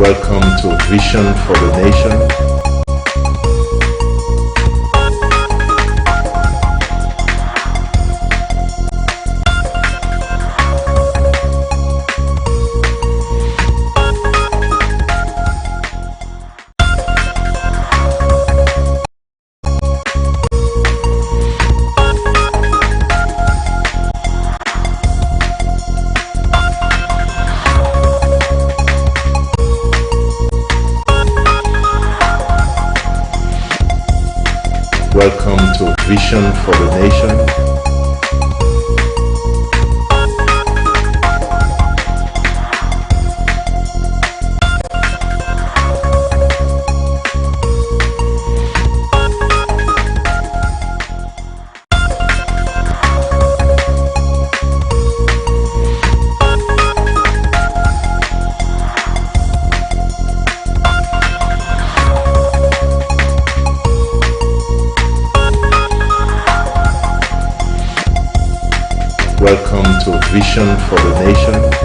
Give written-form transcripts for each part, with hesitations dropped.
Welcome to Vision for the Nation. Welcome to Vision for the Nation. Welcome to Vision for the Nation.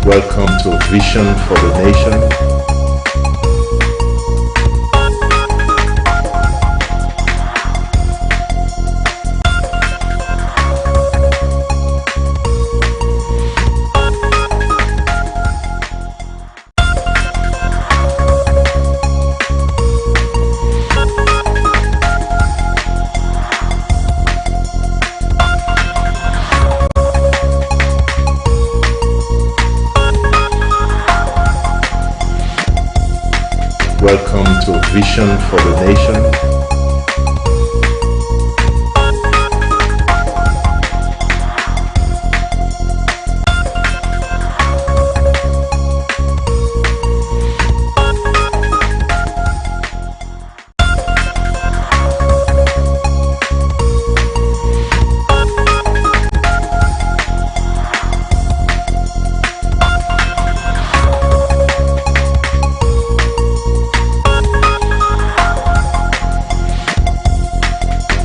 Welcome to Vision for the Nation. Welcome to Vision for the Nation.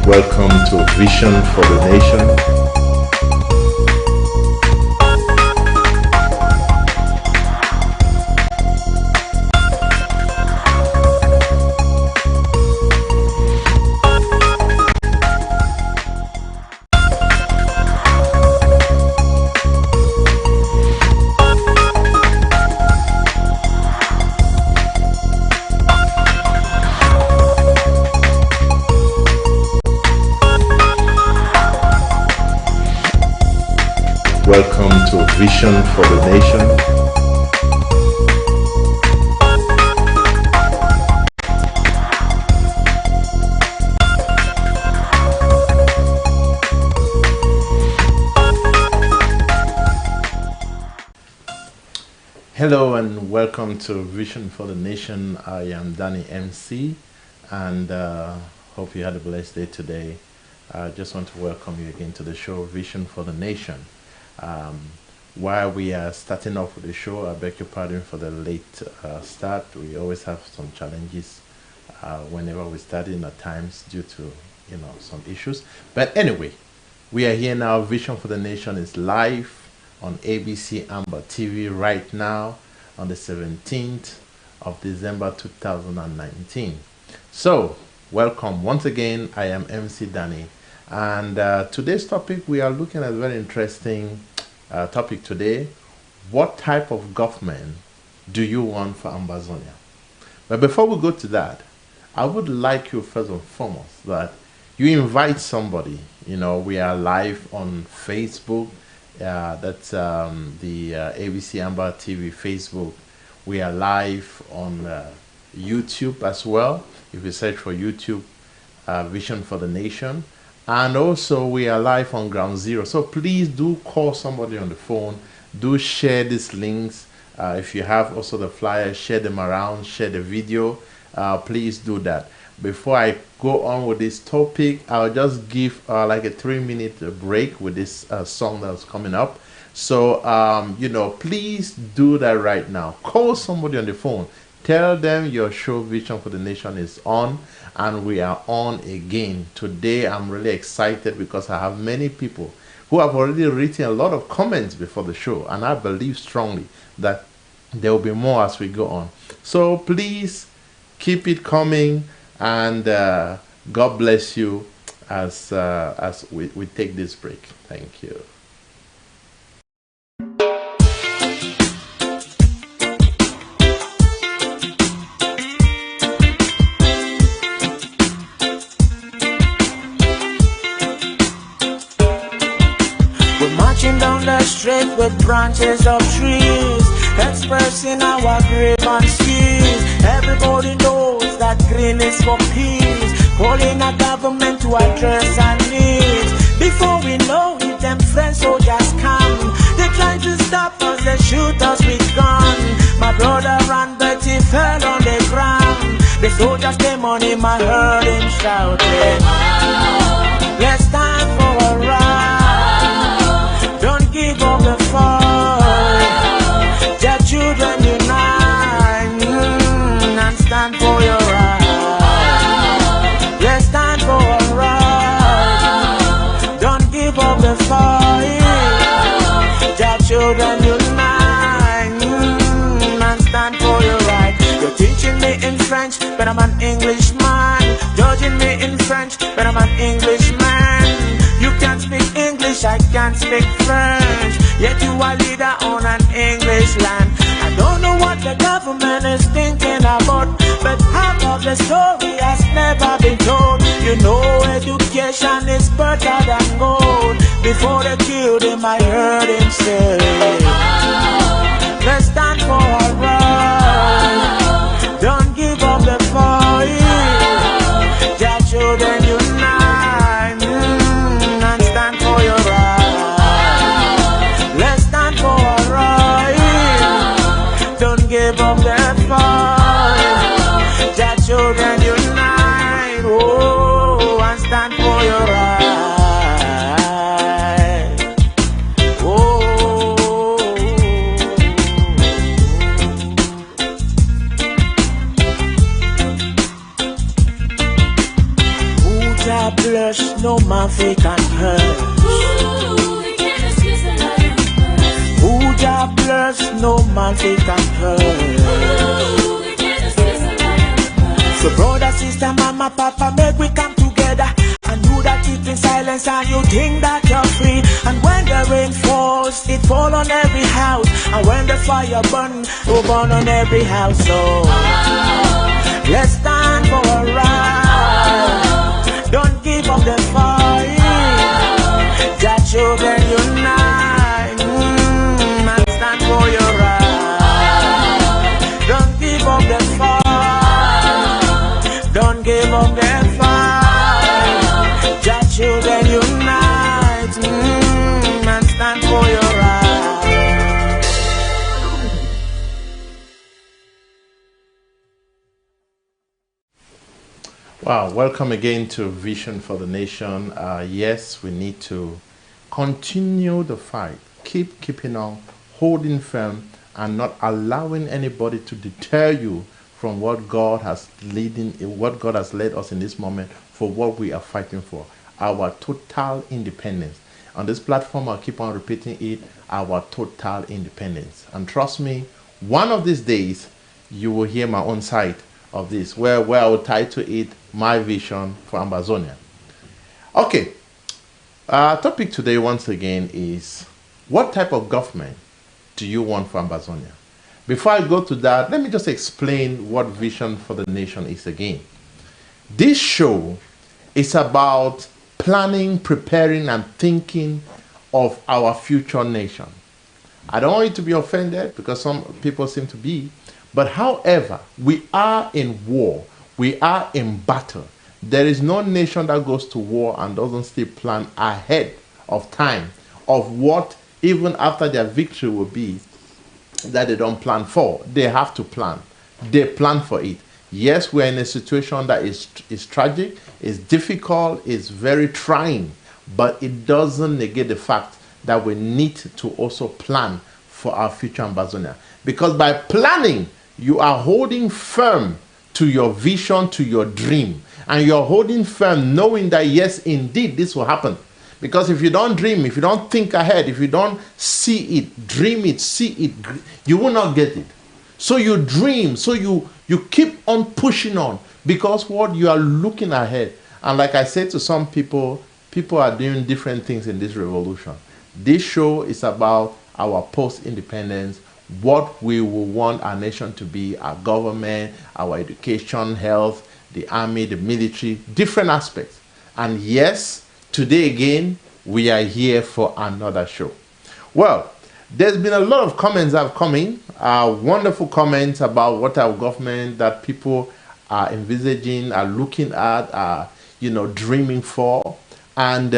Welcome to Vision for the Nation. Welcome to Vision for the Nation. Hello and welcome to Vision for the Nation. I am Danny MC and hope you had a blessed day today. I just want to welcome you again to the show Vision for the Nation. While we are starting off with the show, I beg your pardon for the late start. We always have some challenges whenever we start in at times due to some issues. But anyway, we are here now. Vision for the Nation is live on ABC Amber TV right now on the 17th of December 2019. So welcome once again. I am MC Danny. And today's topic, we are looking at a very interesting topic today. What type of government do you want for Ambazonia? But before we go to that, I would like you first and foremost that you invite somebody. We are live on Facebook. That's the ABC Amber TV Facebook. We are live on YouTube as well. If you search for YouTube, Vision for the Nation. And also we are live on Ground Zero. So please do call somebody on the phone. Do share these links If you have also the flyer, share them around, share the video. Please do that. Before I go on with this topic, I'll just give like a 3-minute break with this song that's coming up. So, please do that right now. Call somebody on the phone. Tell them your show Vision for the Nation is on, and we are on again. Today, I'm really excited because I have many people who have already written a lot of comments before the show, and I believe strongly that there will be more as we go on. So please keep it coming, and God bless you as we take this break. Thank you. Down the street with branches of trees, expressing our grievances. Everybody knows that green is for peace, calling our government to address our needs. Before we know it, them friends soldiers come. They try to stop us, they shoot us with guns. My brother and Betty fell on the ground. The soldiers came on him, I heard him shouting, let's stand for a ride. Don't give up the fight. Their children unite and stand for your right. Let's stand for a right. Don't give up the fight. Their children unite and stand for your right. You're teaching me in French, but I'm an Englishman. Judging me in French, but I'm an Englishman. You can't speak English, I can't speak French. Yet you are leader on an English land. I don't know what the government is thinking about, but half of the story has never been told. You know education is better than gold. Before they killed him, I heard him say, let's stand for our right. Don't give up the fight. Their children unite. Give up their fight. Their children unite, oh, and stand for your right. Oh, who ja blush, no man fake and curse. Jah bless, no man take and hurt. So brother, sister, mama, papa, make we come together. And you that keep in silence and you think that you're free. And when the rain falls, it fall on every house. And when the fire burn, it burn on every house. So let's stand for a right. Don't give up the fight. That children unite. For your right. Don't give up the fight. Don't give up the fight. Your children unite and stand for your right. Wow, welcome again to Vision for the Nation. Yes, we need to continue the fight. Keeping on, holding firm, and not allowing anybody to deter you from what God has led us in this moment for what we are fighting for, our total independence. On this platform, I'll keep on repeating it, our total independence. And trust me, one of these days, you will hear my own side of this, where I will title it, My Vision for Ambazonia. Okay, our topic today, once again, is what type of government do you want for Ambazonia? Before I go to that, let me just explain what Vision for the Nation is again. This show is about planning, preparing, and thinking of our future nation. I don't want you to be offended because some people seem to be, but however, we are in war, we are in battle. There is no nation that goes to war and doesn't still plan ahead of time of what even after their victory will be. that they don't plan for. They have to plan. They plan for it. Yes, we're in a situation that is tragic, is difficult, is very trying, but it doesn't negate the fact that we need to also plan for our future Ambazonia. Because by planning, you are holding firm to your vision, to your dream. And you're holding firm knowing that, yes, indeed, this will happen. Because if you don't dream, if you don't think ahead, if you don't see it, dream it, see it, you will not get it. So you dream, so you keep on pushing on, because what you are looking ahead. And like I said to some people, people are doing different things in this revolution. This show is about our post-independence, what we will want our nation to be, our government, our education, health, the army, the military, different aspects. And yes, today again, we are here for another show. Well, there's been a lot of comments that have come in, wonderful comments about what our government that people are envisaging, are looking at, are dreaming for. And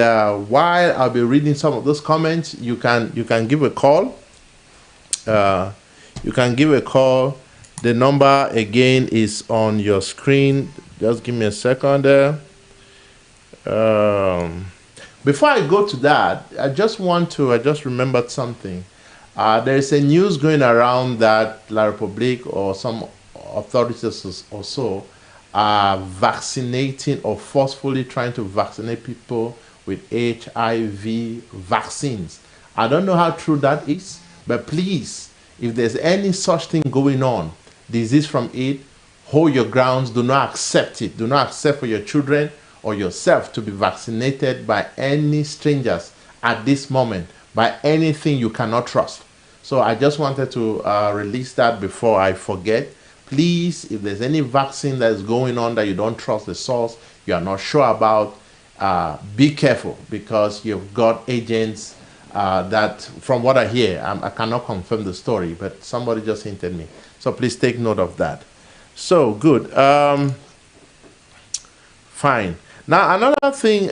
while I'll be reading some of those comments, you can give a call. You can give a call. The number again is on your screen. Just give me a second there. Before I go to that, I just remembered something. There is a news going around that La République or some authorities or so are vaccinating or forcefully trying to vaccinate people with HIV vaccines. I don't know how true that is, but please, if there's any such thing going on, disease from it, hold your grounds. Do not accept it. Do not accept for your children or yourself to be vaccinated by any strangers at this moment, by anything you cannot trust. So I just wanted to release that before I forget. Please, if there's any vaccine that is going on that you don't trust the source, you are not sure about, be careful, because you've got agents that, from what I hear, I cannot confirm the story, but somebody just hinted me. So please take note of that. So, good. Fine. Now, another thing,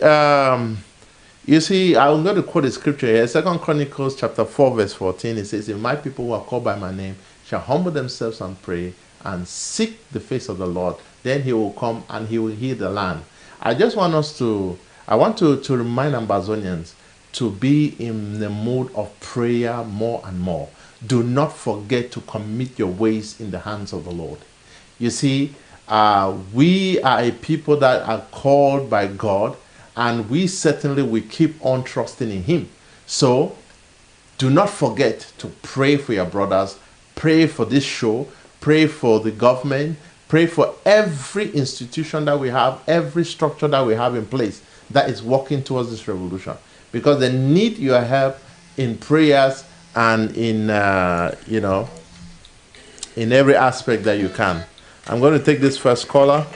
you see, I'm going to quote a scripture here. 2 Chronicles chapter 4, verse 14. It says, if my people who are called by my name shall humble themselves and pray and seek the face of the Lord, then he will come and he will heal the land. I want to remind Ambazonians to be in the mood of prayer more and more. Do not forget to commit your ways in the hands of the Lord. You see, we are a people that are called by God, and we certainly will keep on trusting in Him. So do not forget to pray for your brothers, pray for this show, pray for the government, pray for every institution that we have, every structure that we have in place that is working towards this revolution, because they need your help in prayers and in in every aspect that you can. I'm going to take this first caller.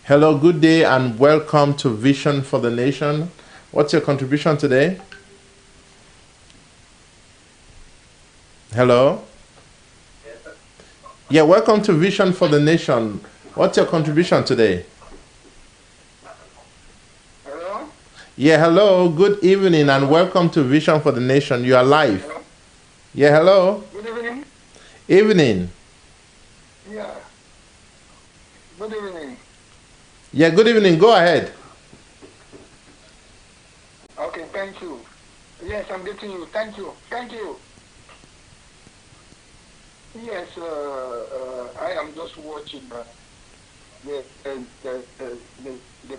Hello, good day, and welcome to Vision for the Nation. What's your contribution today? Hello? Yeah, welcome to Vision for the Nation. What's your contribution today? Hello? Yeah, hello, good evening, and welcome to Vision for the Nation. You are live. Hello? Yeah, hello. Good evening. Evening. Yeah. Good evening. Yeah, good evening. Go ahead. Okay, thank you. Yes, I'm getting you. Thank you. Thank you. Yes, I am just watching the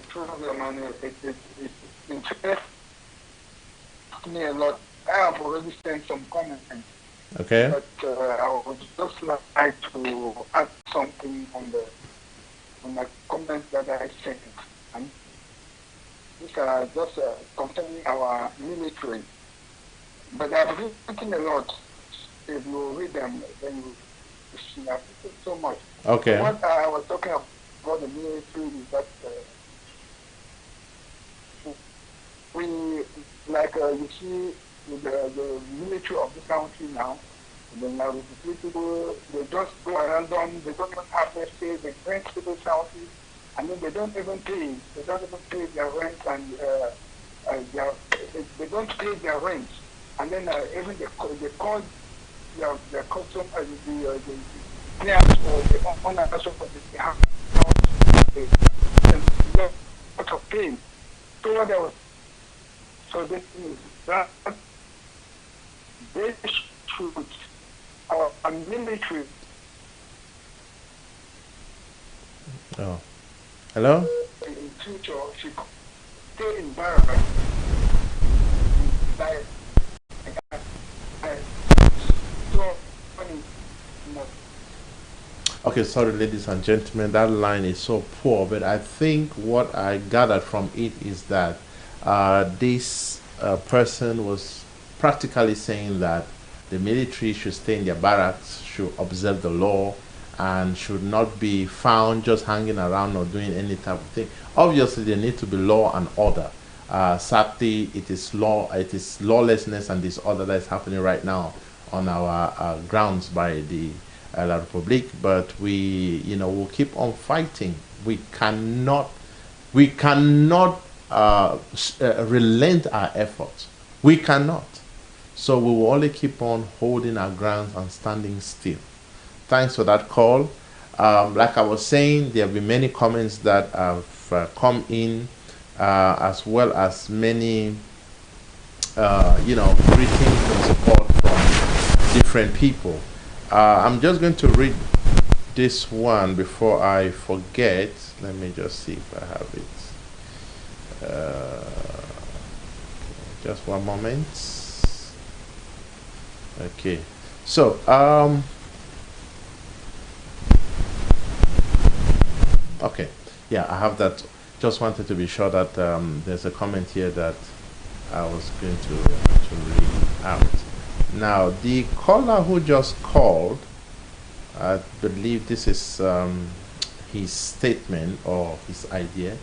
program, and it interests me a lot. I have already sent some comments, Okay. but I would just like to add something on the comments that I sent. And these are just concerning our military. But I've written a lot. If you read them, then you see I've written so much. Okay. What I was talking about the military is that we, like you see, with the military of this country now, the people, they just go around them, they don't even have their say, they rent people's houses, and then they don't even pay their rent, and they don't pay their rent. and then even they call the custom the players or the owners of the house a lot of pain. So what they was so this is that they should our military. Oh, hello. In future, she stay in barracks. Like, so, no. Okay, sorry, ladies and gentlemen, that line is so poor, but I think what I gathered from it is that this person was practically saying that the military should stay in their barracks, should observe the law, and should not be found just hanging around or doing any type of thing. Obviously, there need to be law and order. Sadly, it is lawlessness and disorder that is happening right now on our grounds by the La Republique. But we'll keep on fighting. We cannot relent our efforts. We cannot. So we will only keep on holding our grounds and standing still. Thanks for that call. Like I was saying, there have been many comments that have come in, as well as many, greetings and support from different people. I'm just going to read this one before I forget. Let me just see if I have it. Just one moment. Okay. So, okay. Yeah, I have that. Just wanted to be sure that there's a comment here that I was going to read out. Now, the caller who just called, I believe this is his statement or his idea.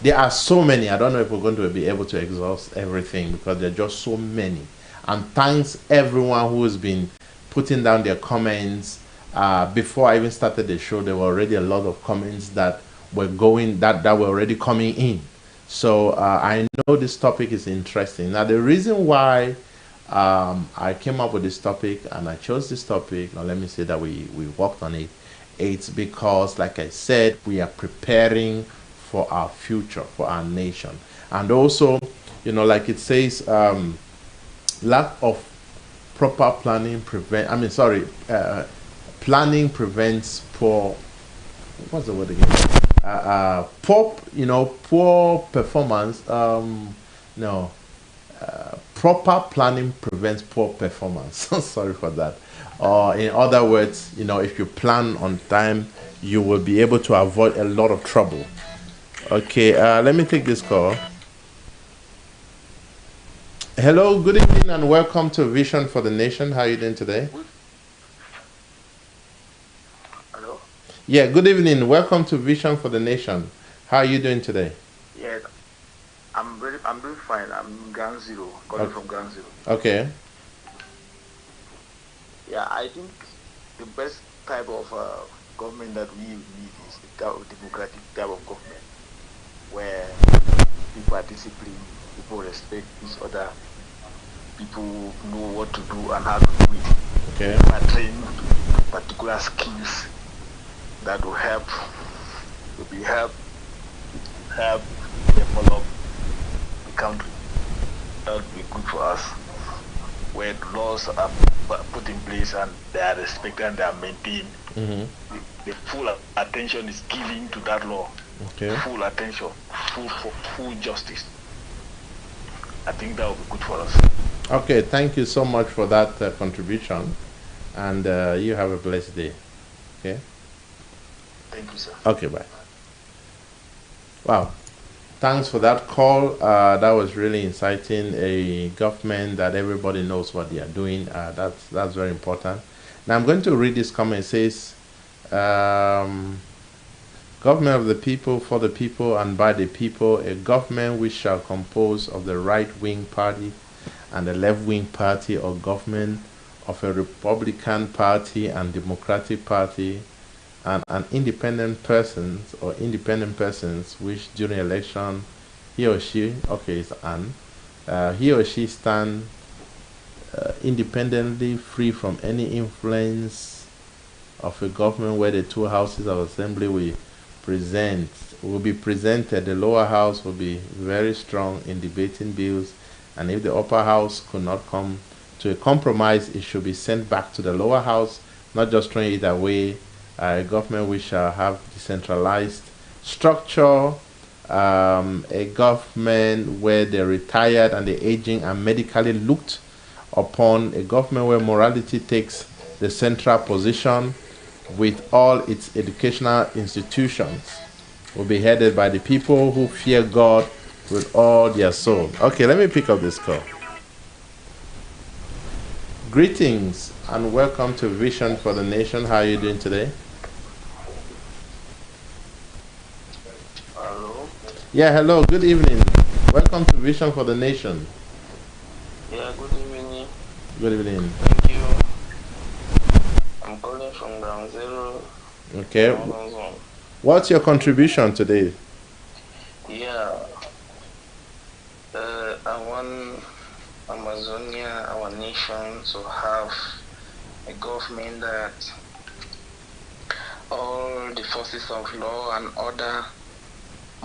There are so many. I don't know if we're going to be able to exhaust everything because there are just so many. And thanks everyone who has been putting down their comments. Before I even started the show, there were already a lot of comments that were already coming in. So I know this topic is interesting. Now, the reason why I came up with this topic and I chose this topic, now let me say that we worked on it. It's because, like I said, we are preparing for our future, for our nation. And also, like it says, lack of proper planning planning prevents poor, what's the word again? Poor performance. Proper planning prevents poor performance. Sorry for that. Or in other words, if you plan on time, you will be able to avoid a lot of trouble. Okay, let me take this call. Hello, good evening, and welcome to Vision for the Nation. How are you doing today? Hello? Yeah, good evening. Welcome to Vision for the Nation. How are you doing today? Yes, I'm doing fine. I'm Ground Zero, calling from Ground Zero. Okay. Yeah, I think the best type of government that we need is the democratic type of government, where people are disciplined, people respect each other, people know what to do and how to do it. Okay. People are trained particular skills that will help develop the country. That would be good for us, where the laws are put in place and they are respected and they are maintained. Mm-hmm. The full attention is given to that law. Okay. Full attention, full justice. I think that would be good for us. Okay, thank you so much for that contribution, and you have a blessed day. Okay. Thank you, sir. Okay, bye. Wow. Thanks for that call. That was really inciting. A government that everybody knows what they are doing. That's very important. Now I'm going to read this comment. It says, government of the people, for the people, and by the people, a government which shall compose of the right-wing party and the left-wing party, or government of a Republican party and Democratic party, and an independent persons or independent persons which during election he or she, okay, it's an, he or she stand independently, free from any influence of a government, where the two houses of assembly present will be presented. The lower house will be very strong in debating bills, and if the upper house could not come to a compromise, it should be sent back to the lower house, not just throwing it away. A government which shall have decentralized structure, a government where the retired and the aging are medically looked upon, a government where morality takes the central position, with all its educational institutions will be headed by the people who fear God with all their soul. Okay, let me pick up this call. Greetings and welcome to Vision for the Nation. How are you doing today? Hello? Yeah, hello, good evening. Welcome to Vision for the Nation. Yeah, good evening. Good evening. Thank you. I'm calling from Ground Zero. Okay. Northern Zone. What's your contribution today? Yeah. I want Amazonia, our nation, to have a government that all the forces of law and order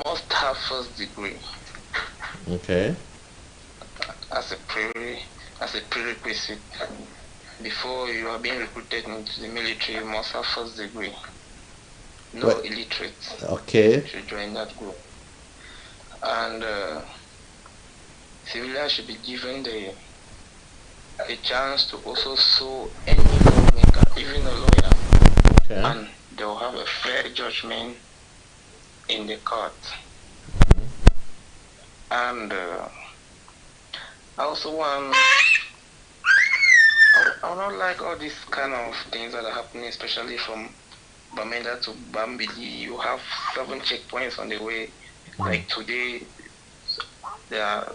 must have first degree Okay. as a prerequisite. Before you are being recruited into the military, you must have first degree. No Well, illiterates Okay. should join that group. And civilians should be given a chance to also sue any lawmaker, even a lawyer, Okay. and they will have a fair judgment in the court. And I also want, I don't like all these kind of things that are happening, especially from Bamenda to Bambili. You have 7 checkpoints on the way. Like today, they are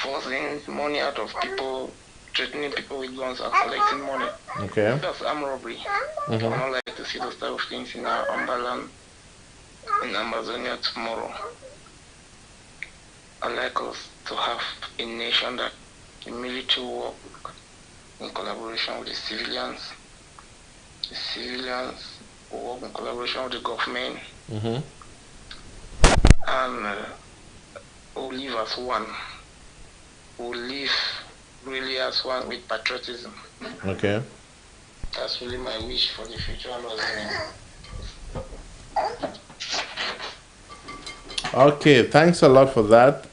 forcing money out of people, threatening people with guns and collecting money. Okay. That's armed robbery. I don't like to see those type of things in our umberland, in Amazonia tomorrow. I like us to have a nation that the military work in collaboration with the civilians. The civilians will work in collaboration with the government, and will live as one. Will live really as one with patriotism. Okay. That's really my wish for the future Amazonia. Okay, thanks a lot for that.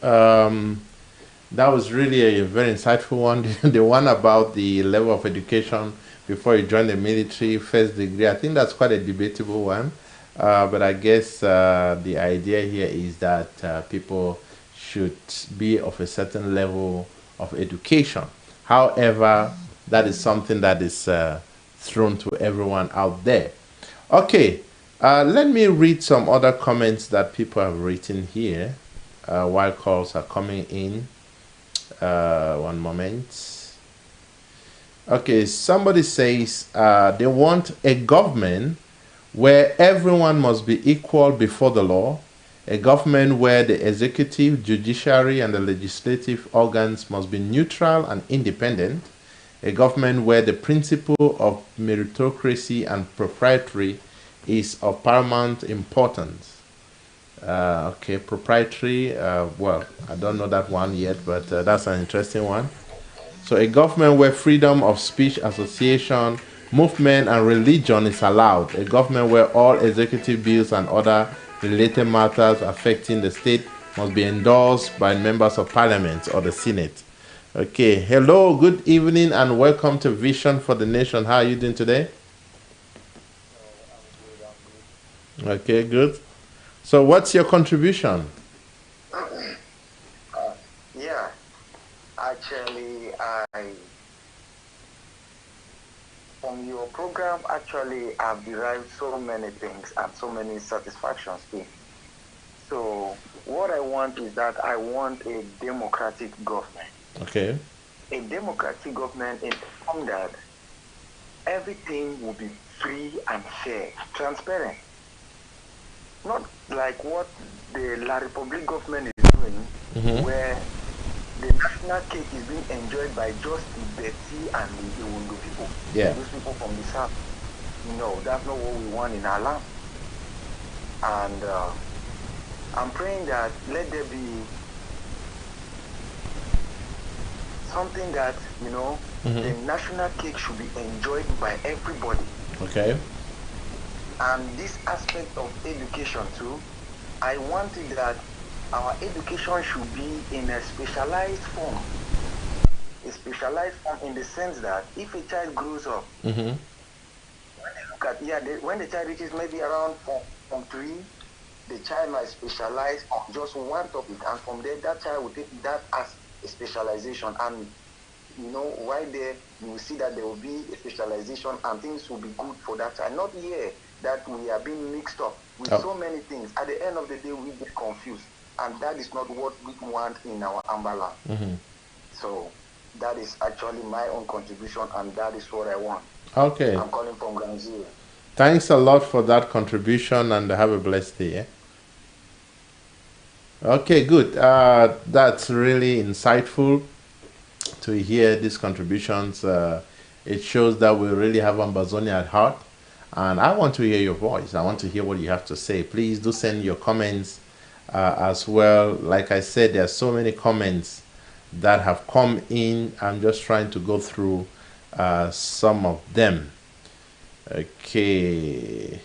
That was really a very insightful one. The one about the level of education before you join the military, first degree. I think that's quite a debatable one. But I guess the idea here is that people should be of a certain level of education. However, that is something that is thrown to everyone out there. Okay, let me read some other comments that people have written here while calls are coming in. One moment. Okay, somebody says they want a government where everyone must be equal before the law, a government where the executive, judiciary, and the legislative organs must be neutral and independent, a government where the principle of meritocracy and proprietary is of paramount importance. Okay, proprietary, well, I don't know that one yet, but that's an interesting one. So a government where freedom of speech, association, movement, and religion is allowed. A government where all executive bills and other related matters affecting the state must be endorsed by members of parliament or the Senate. Okay, hello, good evening, and welcome to Vision for the Nation. How are you doing today? Okay, good. So what's your contribution? Yeah, actually, from your program, actually, I've derived so many things and so many satisfactions too. So what I want is that I want a democratic government. Okay. A democratic government in the form that everything will be free and fair, transparent. Not like what the La Republic government is doing, where the national cake is being enjoyed by just the Betty and the Iwundu people. Yeah. Those people from the south. No, that's not what we want in our land. And I'm praying that let there be something that, the national cake should be enjoyed by everybody. Okay. And this aspect of education too, I wanted that our education should be in a specialized form. A specialized form in the sense that if a child grows up, when they look at, when the child reaches maybe around form 3, the child might specialize on just one topic, and from there that child will take that as a specialization. And while there, you will see that there will be a specialization and things will be good for that child. Not here that we are being mixed up with so many things. At the end of the day, we get confused. And that is not what we want in our Amber land. So that is actually my own contribution, and that is what I want. Okay. I'm calling from Ground Zero. Thanks a lot for that contribution, and have a blessed day. Okay, good. That's really insightful to hear these contributions. It shows that we really have Ambazonia at heart, and I want to hear your voice. I want to hear what you have to say. Please do send your comments as well. Like I said, there are so many comments that have come in. I'm just trying to go through some of them. Okay.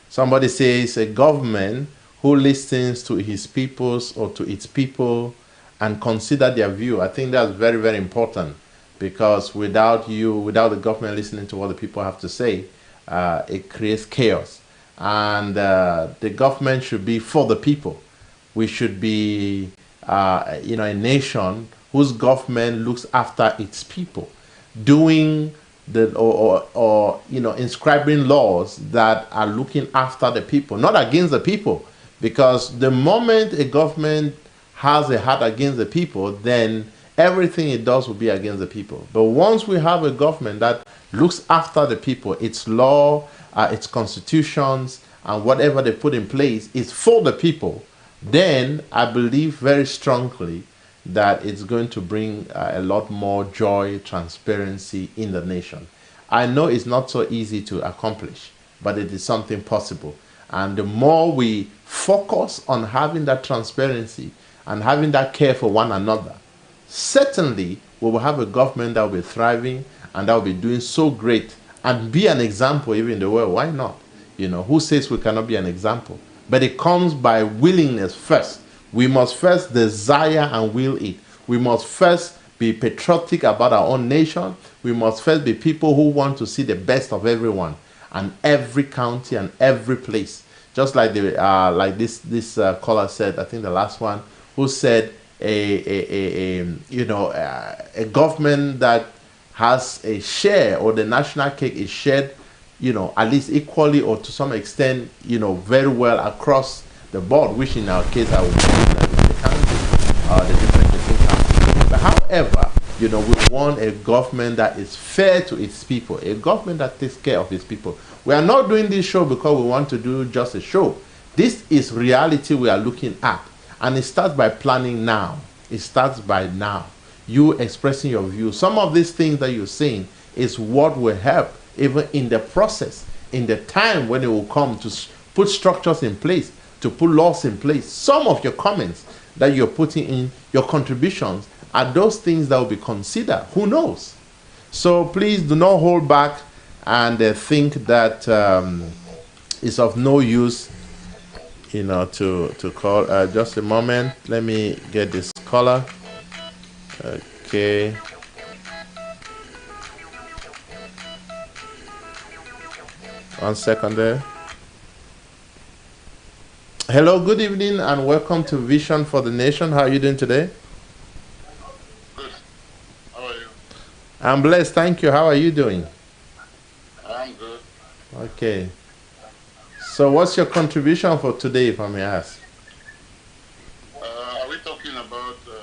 Somebody says a government who listens to his peoples or to its people and consider their view. I think that's very, very important, because without the government listening to what the people have to say, it creates chaos. And the government should be for the people. We should be, a nation whose government looks after its people, doing inscribing laws that are looking after the people, not against the people. Because the moment a government has a heart against the people, then everything it does will be against the people. But once we have a government that looks after the people, its law, its constitutions, and whatever they put in place is for the people, then I believe very strongly that it's going to bring a lot more joy, transparency in the nation. I know it's not so easy to accomplish, but it is something possible. And the more we focus on having that transparency and having that care for one another, certainly we will have a government that will be thriving and that will be doing so great and be an example even in the world. Why not? Who says we cannot be an example? But it comes by willingness first. We must first desire and will it. We must first be patriotic about our own nation. We must first be people who want to see the best of everyone and every county and every place. Just like this caller said, I think the last one, who said a government that has a share, or the national cake is shared, at least equally or to some extent, very well across the board, which in our case I would say that the county, the different counties. But however, we want a government that is fair to its people, a government that takes care of its people. We are not doing this show because we want to do just a show. This is reality we are looking at. And it starts by planning now. It starts by now. You expressing your view. Some of these things that you're saying is what will help even in the process, in the time when it will come to put structures in place, to put laws in place. Some of your comments that you're putting in, your contributions, are those things that will be considered. Who knows? So please do not hold back and think that it's of no use, to call. Just a moment. Let me get this caller. Okay. One second there. Hello, good evening, and welcome to Vision for the Nation. How are you doing today? Good. How are you? I'm blessed, thank you. How are you doing? I'm good. Okay. So what's your contribution for today, if I may ask? Are we talking about the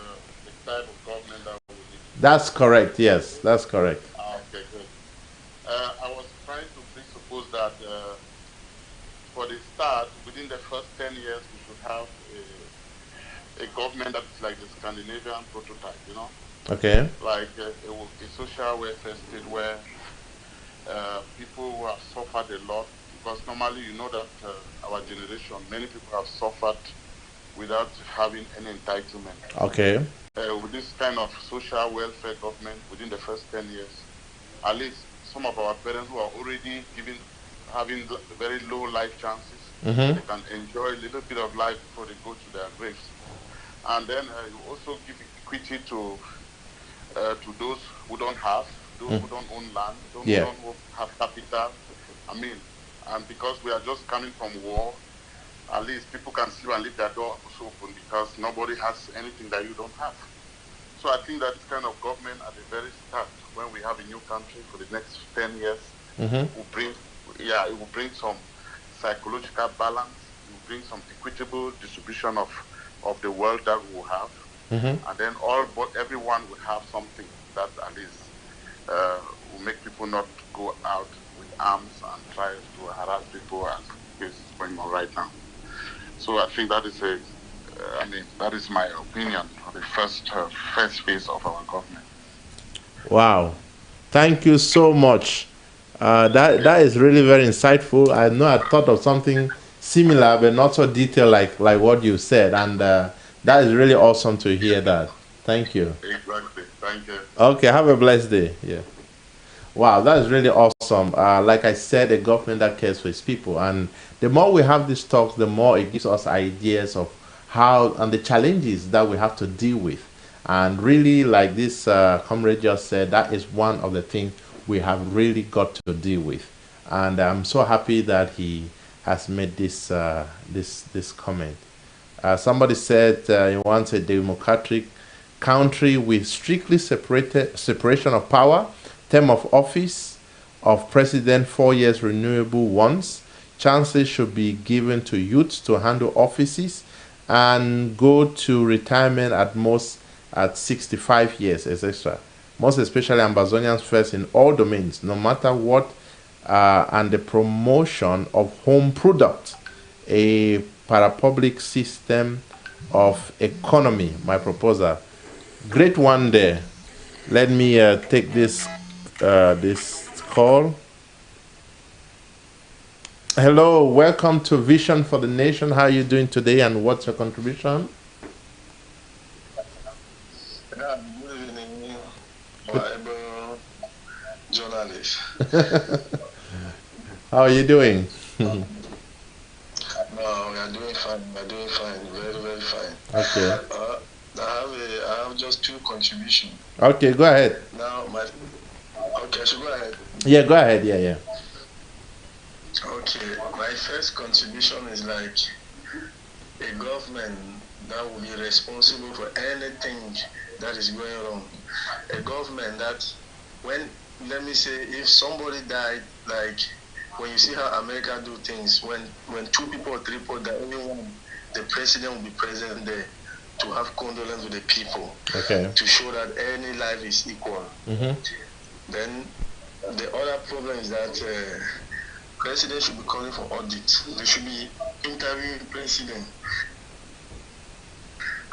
type of government that we need? That's correct, yes, that's correct. Okay, good. I was trying to presuppose that for the start, within the first 10 years, we should have a government that is like the Scandinavian prototype, Okay. like a social welfare state where people who have suffered a lot, because normally you know that our generation, many people have suffered without having any entitlement. Okay. With this kind of social welfare government within the first 10 years, at least some of our parents who are already having very low life chances, Mm-hmm. they can enjoy a little bit of life before they go to their graves. And then you also give equity to those who don't have, those who don't own land, those Yeah. who don't have capital. I mean, and because we are just coming from war, at least people can sleep and leave their door open because nobody has anything that you don't have. So I think that this kind of government at the very start, when we have a new country for the next 10 years, Mm-hmm. it will bring some psychological balance, it will bring some equitable distribution of the wealth that we will have. Mm-hmm. And then everyone would have something that at least will make people not go out with arms and try to harass people as is going on right now. So I think that is that is my opinion for the first phase of our government. Wow. Thank you so much. That is really very insightful. I know I thought of something similar, but not so detailed like what you said, and that is really awesome to hear that. Thank you. Exactly. Thank you. Okay, have a blessed day. Yeah. Wow, that is really awesome. Like I said, a government that cares for its people, and the more we have these talks, the more it gives us ideas of how and the challenges that we have to deal with. And really, like this comrade just said, that is one of the things we have really got to deal with. And I'm so happy that he has made this comment. Somebody said he wants a democratic country with strictly separation of power, term of office of president 4 years renewable once. Chances should be given to youths to handle offices and go to retirement at most at 65 years, etc. Most especially Amazonians first in all domains, no matter what, and the promotion of home product, a parapublic system of economy, my proposal. Great one there. Let me take this call. Hello, welcome to Vision for the Nation. How are you doing today, and what's your contribution? Good evening, Bible journalist. How are you doing? No, we are doing fine. We are doing fine. Very, very fine. Okay. I have just two contributions. Okay, go ahead. Now, okay, I should go ahead. Yeah, go ahead. Yeah. Okay, my first contribution is like a government that will be responsible for anything that is going wrong. A government that let me say, if somebody died, like when you see how America do things, when 2 people or 3 people die, the president will be present there to have condolence with the people. Okay. To show that any life is equal. Mm-hmm. Then the other problem is that president should be calling for audit. They should be interviewing president.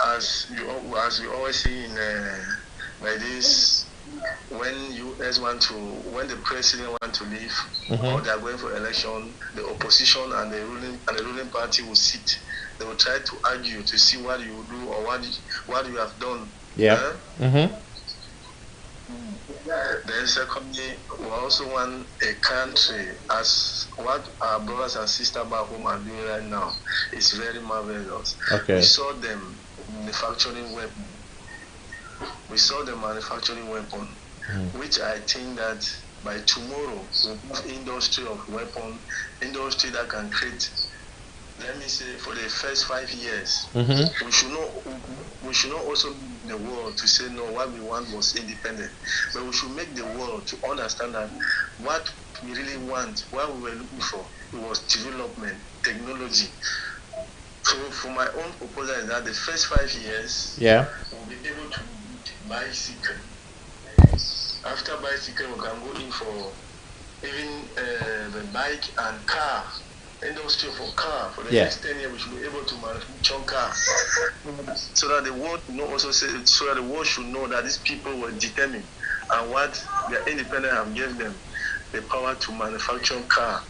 As we always see in like this, when the president want to leave, Mm-hmm. or they are going for election, the opposition and the ruling party will sit. They will try to argue to see what you do or what you have done. Yeah. Mm-hmm. Then secondly, we also want a country, as what our brothers and sisters back home are doing right now is very marvelous. Okay. We saw them manufacturing weapons. Which I think that by tomorrow we'll have industry of weapon, industry that can create. Let me say, for the first 5 years, Mm-hmm. we should not also be the world to say no. What we want was independent, but we should make the world to understand that what we really want, what we were looking for, it was development, technology. So, for my own proposal is that the first 5 years, Yeah. we'll be able to buy bicycle. After bicycle, we can go in for even the bike and car. industry for car for the Yeah. next 10 years. We should be able to manufacture car, so that the world know also say, so that the world should know that these people were determined, and what their independence have given them the power to manufacture car.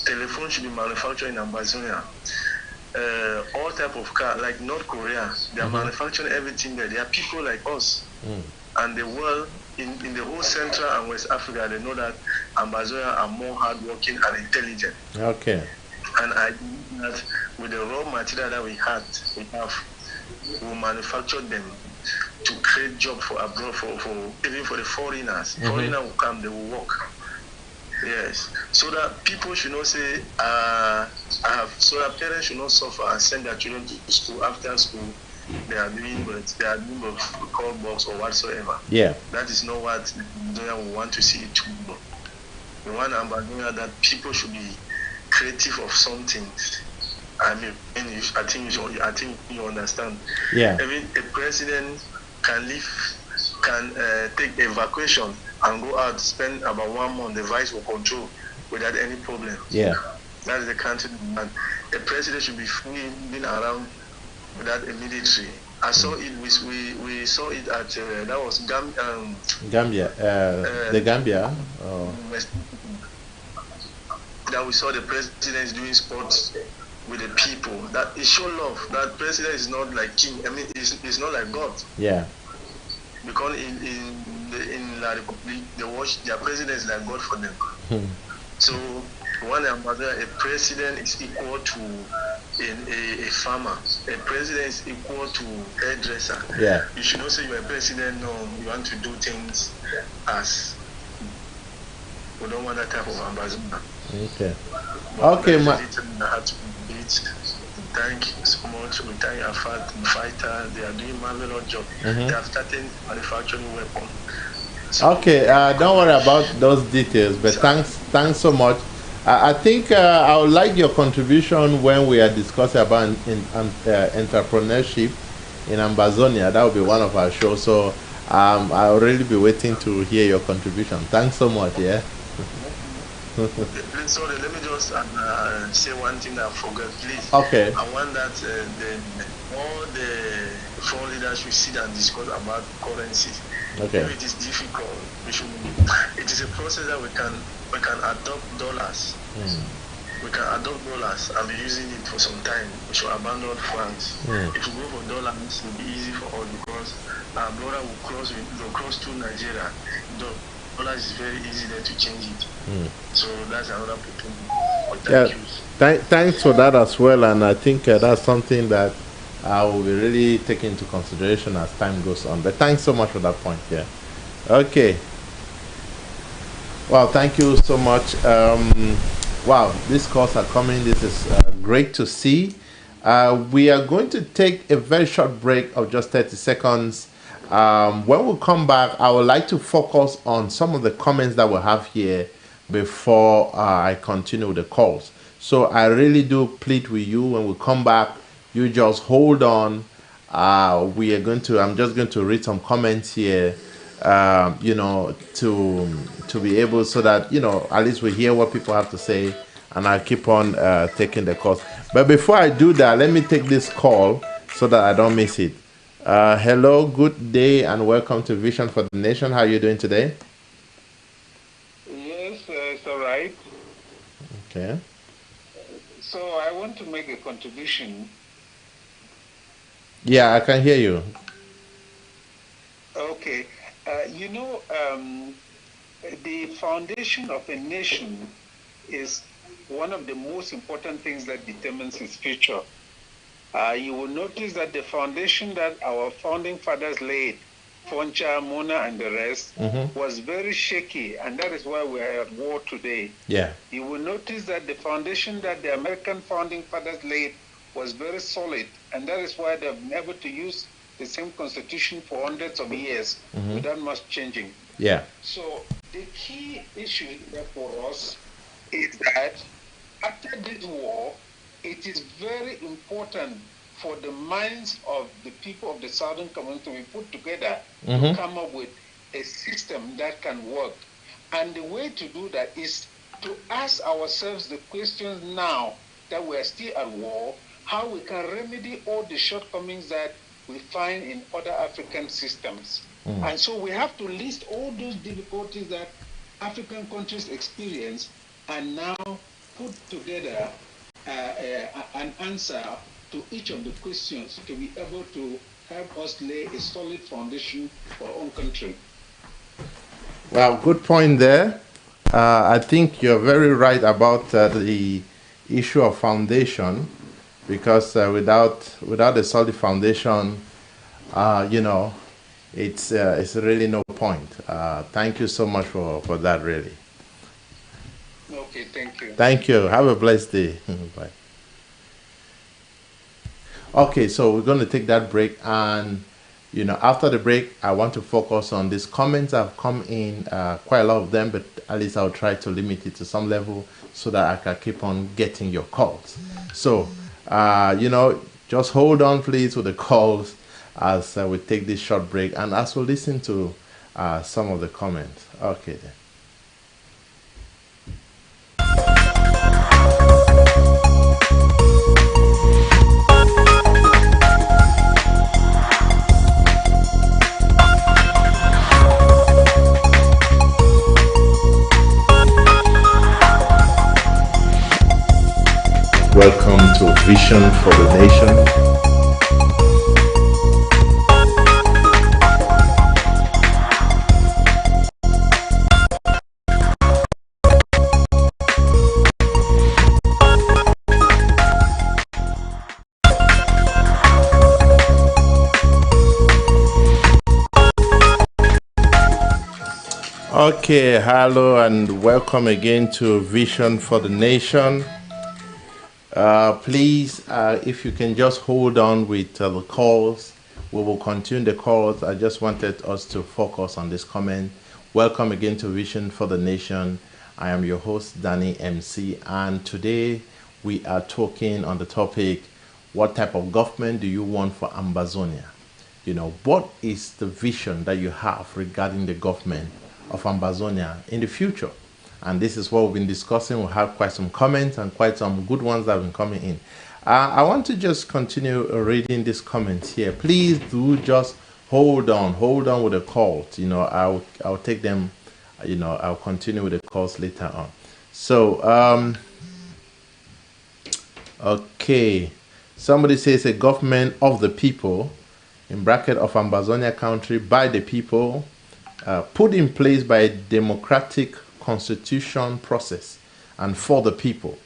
Telephone should be manufactured in Amazonia. All type of car, like North Korea, they are manufacturing everything there. There are people like us, and the world in the whole Central and West Africa, they know that Amazonia are more hardworking and intelligent. Okay. And I believe that with the raw material that we have, we'll manufacture them to create jobs for abroad, for even for the foreigners. Foreigners will come, they will work. Yes, so that people should not say, so that parents should not suffer and send their children to school after school. They are doing call box or whatsoever. Yeah. That is not what we want to see it. We want that people should be creative of something. I mean, I think you understand. Yeah. Even a president can take evacuation and go out, spend about 1 month, the vice will control without any problem. Yeah. That is the country. And the president should be free being around without a military. I saw it. We saw it at that was Gambia. The Gambia. Oh. That we saw the president doing sports with the people. That it show love. That president is not like king. I mean, it's not like God. Yeah. Because in La Republic, they watch their president is like God for them. So one ambassador, a president is equal to a farmer. A president is equal to hairdresser. Yeah. You should not say you're a president. No, you want to do things as. We don't want that type of ambassador. Okay. But Okay, thank you so much. We thank our fighter. They are doing marvelous job. They have started manufacturing weapons. So Okay, don't worry about those details, but thanks so much. I think I would like your contribution when we are discussing about entrepreneurship in Amazonia. That will be one of our shows. So I'll really be waiting to hear your contribution. Thanks so much. Yeah. Sorry, let me just say one thing I forgot, please. Okay. I want that all the foreign leaders should sit and discuss about currency. Okay. If it is difficult, it is a process that we can adopt dollars. We can adopt dollars and be using it for some time. We should abandon francs. If we go for dollars, it will be easy for us because our brother will cross to Nigeria. Dollars is very easy there to change it. So that's another point. Thank you. Thanks for that as well, and I think that's something that I will be really taking into consideration as time goes on. But thanks so much for that point. Yeah. Okay. Well, thank you so much. Wow, these calls are coming. This is great to see. We are going to take a very short break of just 30 seconds. When we come back, I would like to focus on some of the comments that we have here before I continue the calls. So I really do plead with you when we come back, you just hold on. I'm just going to read some comments here, to be able so that, at least we hear what people have to say, and I'll keep on taking the calls. But before I do that, let me take this call so that I don't miss it. Hello, good day, and welcome to Vision for the Nation. How are you doing today? Yes, it's all right. Okay. So I want to make a contribution. Yeah, I can hear you. Okay. The foundation of a nation is one of the most important things that determines its future. You will notice that the foundation that our founding fathers laid, Foncha, Mona, and the rest, was very shaky, and that is why we are at war today. Yeah. You will notice that the foundation that the American founding fathers laid was very solid, and that is why they've been able to use the same constitution for hundreds of years without much changing. Yeah. So the key issue here for us is that after this war, it is very important for the minds of the people of the southern community to be put together to come up with a system that can work. And the way to do that is to ask ourselves the questions now that we are still at war, how we can remedy all the shortcomings that we find in other African systems. And so we have to list all those difficulties that African countries experience and now put together an answer to each of the questions to be able to help us lay a solid foundation for our own country. Well, good point there. I think you're very right about the issue of foundation, because without a solid foundation, you know, it's really no point. Thank you so much for that, really. Okay, thank you. Thank you. Have a blessed day. Bye. Okay, so we're going to take that break, and you know, after the break, I want to focus on these comments that have come in, quite a lot of them, but at least I'll try to limit it to some level so that I can keep on getting your calls. So, you know, just hold on, please, with the calls as we take this short break and as we listen to some of the comments. Okay, then. Welcome to Vision for the Nation. Okay, hello and welcome again to Vision for the Nation. Please, if you can just hold on with the calls, we will continue the calls. I just wanted us to focus on this comment. Welcome again to Vision for the Nation. I am your host, Danny MC, and today we are talking on the topic, what type of government do you want for Ambazonia? You know, what is the vision that you have regarding the government of Ambazonia in the future? And this is what we've been discussing. We have quite some comments and quite some good ones that have been coming in. I want to just continue reading these comments here. Please do just hold on with the calls. You know, I'll take them. You know, I'll continue with the calls later on. So, okay, somebody says a government of the people, in bracket of Ambazonia country, by the people, put in place by a democratic constitution process and for the people.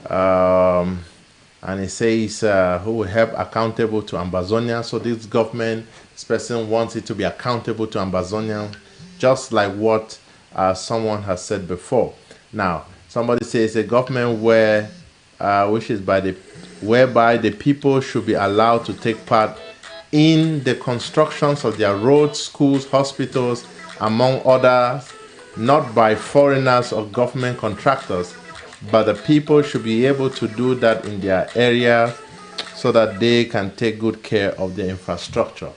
And it says who will help accountable to Ambazonia. So this government, this person wants it to be accountable to Ambazonia, just like what someone has said before. Now, somebody says a government where whereby the people should be allowed to take part in the constructions of their roads, schools, hospitals, among others, not by foreigners or government contractors, but the people should be able to do that in their area so that they can take good care of their infrastructure.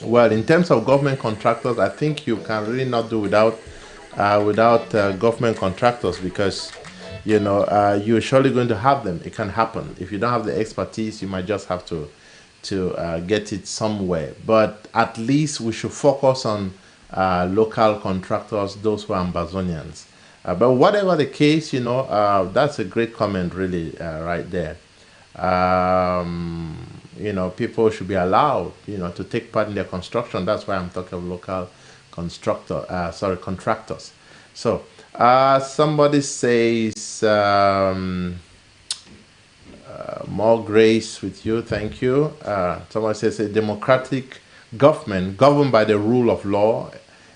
Well, in terms of government contractors, I think you can really not do without government contractors, because you know you're surely going to have them. It can happen. If you don't have the expertise, you might just have to get it somewhere. But at least we should focus on local contractors, those who are Ambazonians. But whatever the case, you know, that's a great comment, really, right there. You know, people should be allowed, you know, to take part in their construction. That's why I'm talking of local contractors. So, somebody says, more grace with you, thank you. Somebody says a democratic government governed by the rule of law,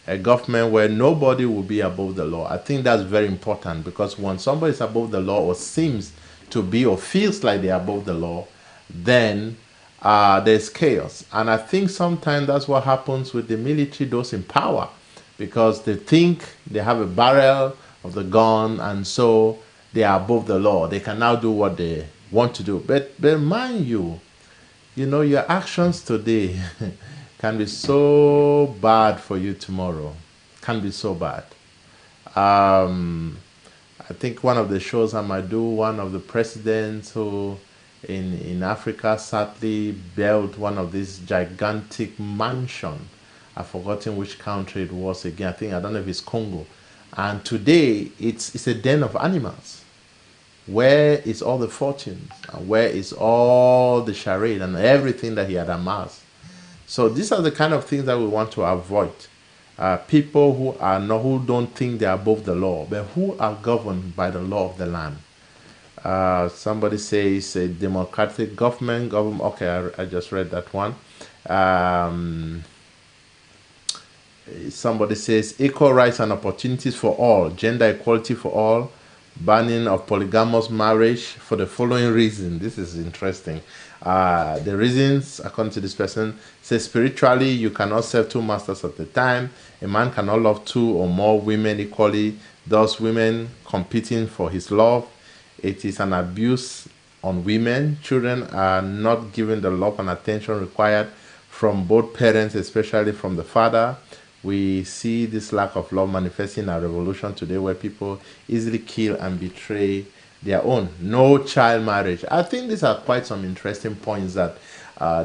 a government where nobody will be above the law. I think that's very important, because when somebody is above the law or seems to be or feels like they're above the law, then there's chaos. And I think sometimes that's what happens with the military, those in power, because they think they have a barrel of the gun and so they are above the law. They can now do what they want to do. But mind you, you know, your actions today can be so bad for you tomorrow. Can be so bad. I think one of the shows I might do, one of the presidents who in Africa sadly built one of these gigantic mansion. I've forgotten which country it was again. I don't know if it's Congo. And today it's a den of animals. Where is all the fortunes? And where is all the charade and everything that he had amassed? So these are the kind of things that we want to avoid. People who don't think they are above the law, but who are governed by the law of the land. Somebody says a democratic government. Okay, I just read that one. Somebody says equal rights and opportunities for all, gender equality for all, banning of polygamous marriage for the following reason. This is interesting. The reasons, according to this person, says spiritually you cannot serve two masters at a time. A man cannot love two or more women equally, thus women competing for his love. It is an abuse on women. Children are not given the love and attention required from both parents, especially from the father. We see this lack of love manifesting in our revolution today, where people easily kill and betray their own. No child marriage. I think these are quite some interesting points that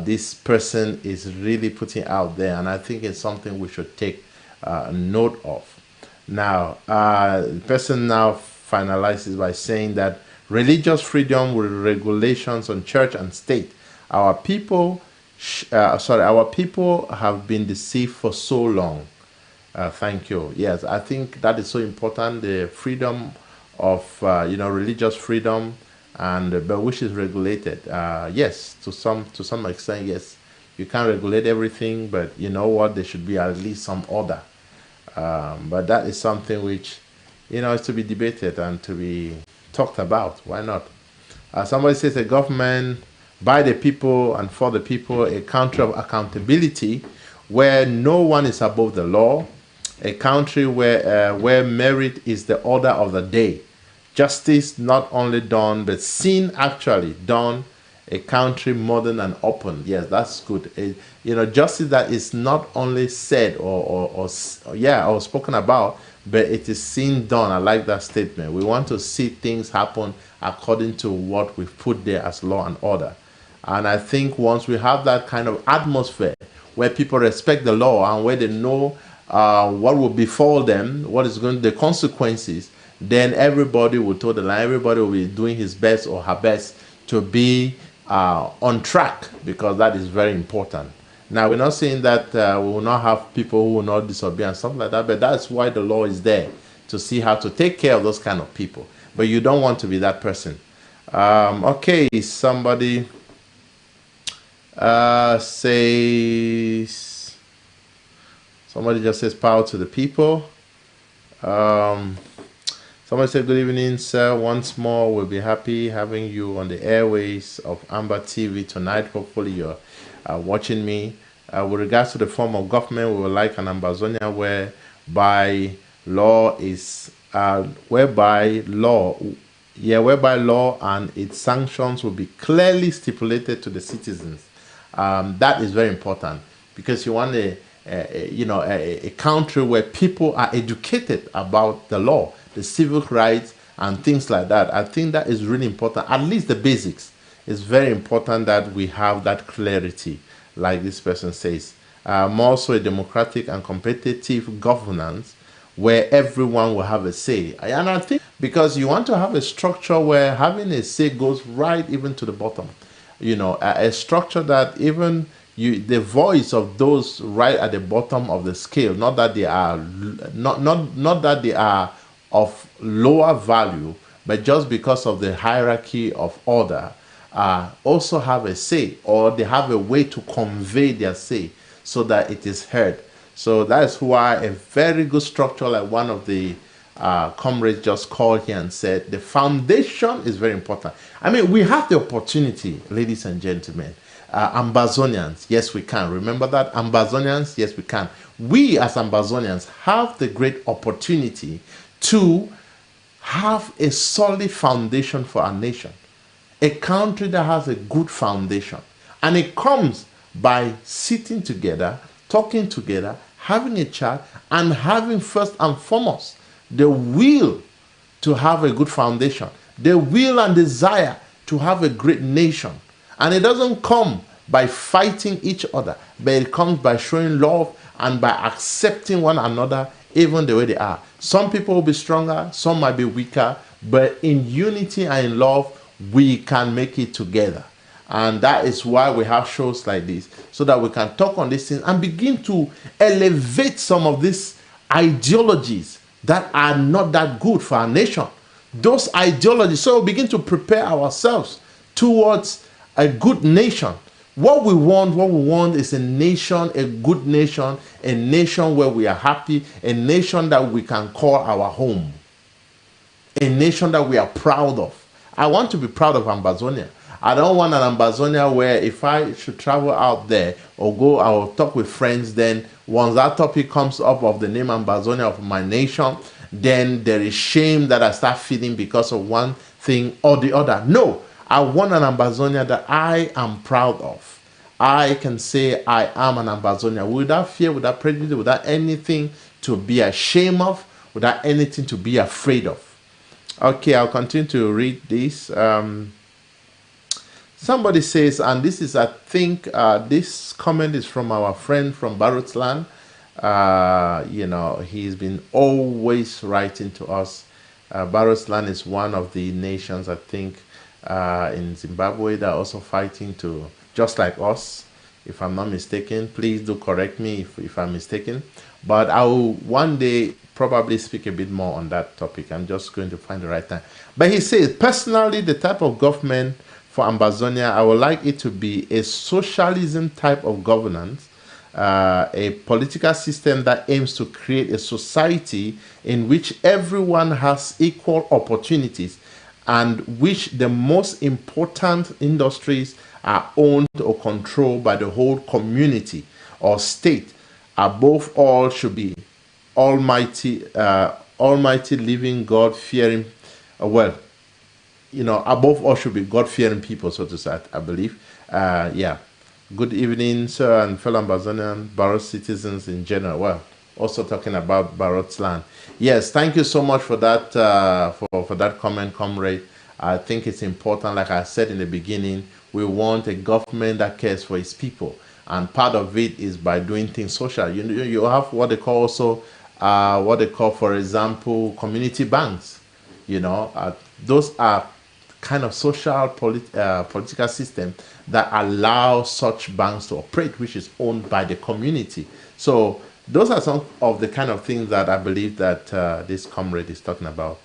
this person is really putting out there, and I think it's something we should take note of. Now, the person now finalizes by saying that religious freedom with regulations on church and state. Our people have been deceived for so long. Thank you. Yes, I think that is so important. The freedom of religious freedom, and but which is regulated. Yes, to some extent, yes, you can't regulate everything, but you know what? There should be at least some order. But that is something which is to be debated and to be talked about. Why not? Somebody says a government by the people and for the people, a country of accountability where no one is above the law, a country where merit is the order of the day, justice not only done but seen actually done, a country modern and open. Yes, that's good. Justice that is not only said or spoken about, but it is seen done. I like that statement. We want to see things happen according to what we've put there as law and order. And I think once we have that kind of atmosphere where people respect the law and where they know what will befall them, what is going to the consequences, then everybody will toe the line. Everybody will be doing his best or her best to be on track, because that is very important. Now, we're not saying that we will not have people who will not disobey and stuff like that, but that's why the law is there, to see how to take care of those kind of people. But you don't want to be that person. Okay, somebody just says power to the people. Somebody said, good evening, sir. Once more, we'll be happy having you on the airways of Amber TV tonight. Hopefully you're watching me. With regards to the form of government, we would like an Ambazonia whereby law and its sanctions will be clearly stipulated to the citizens. That is very important, because you want a country where people are educated about the law, the civil rights, and things like that. I think that is really important. At least the basics. It's very important that we have that clarity, like this person says. More so a democratic and competitive governance where everyone will have a say. And I think because you want to have a structure where having a say goes right even to the bottom. A structure that even the voice of those right at the bottom of the scale, not that they are not that they are of lower value, but just because of the hierarchy of order, also have a say, or they have a way to convey their say so that it is heard. So that's why a very good structure, like one of the comrades just called here and said, the foundation is very important. I mean, we have the opportunity, ladies and gentlemen, Ambazonians, yes we can. Remember that? Ambazonians, yes we can. We as Ambazonians have the great opportunity to have a solid foundation for our nation. A country that has a good foundation. And it comes by sitting together, talking together, having a chat, and having first and foremost the will to have a good foundation, the will and desire to have a great nation. And it doesn't come by fighting each other, but it comes by showing love and by accepting one another even the way they are. Some people will be stronger, some might be weaker, but in unity and in love, we can make it together. And that is why we have shows like this, so that we can talk on these things and begin to elevate some of these ideologies that are not that good for our nation. Those ideologies, so we begin to prepare ourselves towards a good nation. What we want is a nation, a good nation, a nation where we are happy, a nation that we can call our home, a nation that we are proud of. I want to be proud of Ambazonia. I don't want an Ambazonia where if I should travel out there or go, I will talk with friends, then once that topic comes up of the name Ambazonia of my nation, then there is shame that I start feeling because of one thing or the other. No, I want an Ambazonia that I am proud of. I can say I am an Ambazonia without fear, without prejudice, without anything to be ashamed of, without anything to be afraid of. Okay, I'll continue to read this. Somebody says, and this is, I think, this comment is from our friend from Barutsland. You know, he's been always writing to us. Barutsland is one of the nations, I think, in Zimbabwe that are also fighting to, just like us, if I'm not mistaken. Please do correct me if I'm mistaken. But I will one day probably speak a bit more on that topic. I'm just going to find the right time. But he says, personally, the type of government for Ambazonia, I would like it to be a socialism type of governance, a political system that aims to create a society in which everyone has equal opportunities and which the most important industries are owned or controlled by the whole community or state. Above all should be almighty, living, God-fearing, above all should be God-fearing people, so to say, I believe. Yeah. Good evening, sir, and fellow Ambazonian, Barot citizens in general. Well, also talking about Barot's land. Yes, thank you so much for that, for that comment, comrade. I think it's important, like I said in the beginning, we want a government that cares for its people. And part of it is by doing things social. You have what they call also, for example, community banks. Those are kind of social political system that allow such banks to operate, which is owned by the community. So those are some of the kind of things that I believe that this comrade is talking about.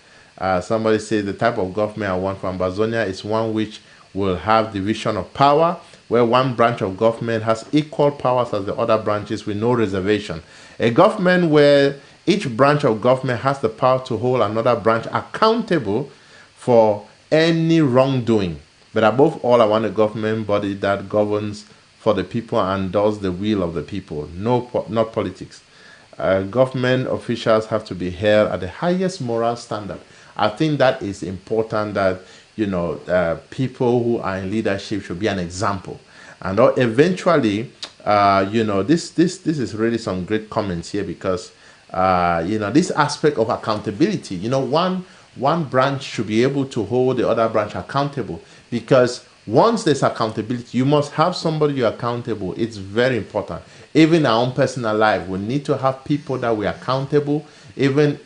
Somebody says the type of government I want for Ambazonia is one which will have division of power, where one branch of government has equal powers as the other branches with no reservation. A government where each branch of government has the power to hold another branch accountable for any wrongdoing. But above all, I want a government body that governs for the people and does the will of the people, not politics. Government officials have to be held at the highest moral standard. I think that is important, that people who are in leadership should be an example. And eventually, this is really some great comments here, because this aspect of accountability, one branch should be able to hold the other branch accountable, because once there's accountability, you must have somebody you're accountable. It's very important. Even our own personal life, we need to have people that we're accountable. Even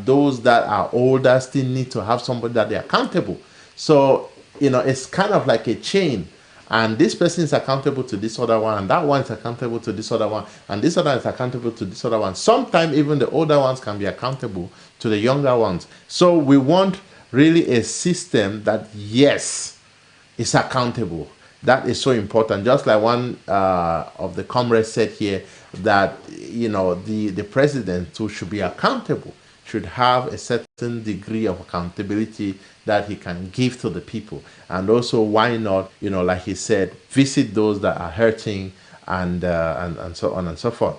those that are older still need to have somebody that they're accountable. So, it's kind of like a chain. And this person is accountable to this other one, and that one is accountable to this other one, and this other is accountable to this other one. Sometimes even the older ones can be accountable to the younger ones. So we want really a system that, yes, is accountable. That is so important. Just like one of the comrades said here, that the president who should be accountable should have a certain degree of accountability that he can give to the people. And also, why not, like he said, visit those that are hurting, and so on and so forth.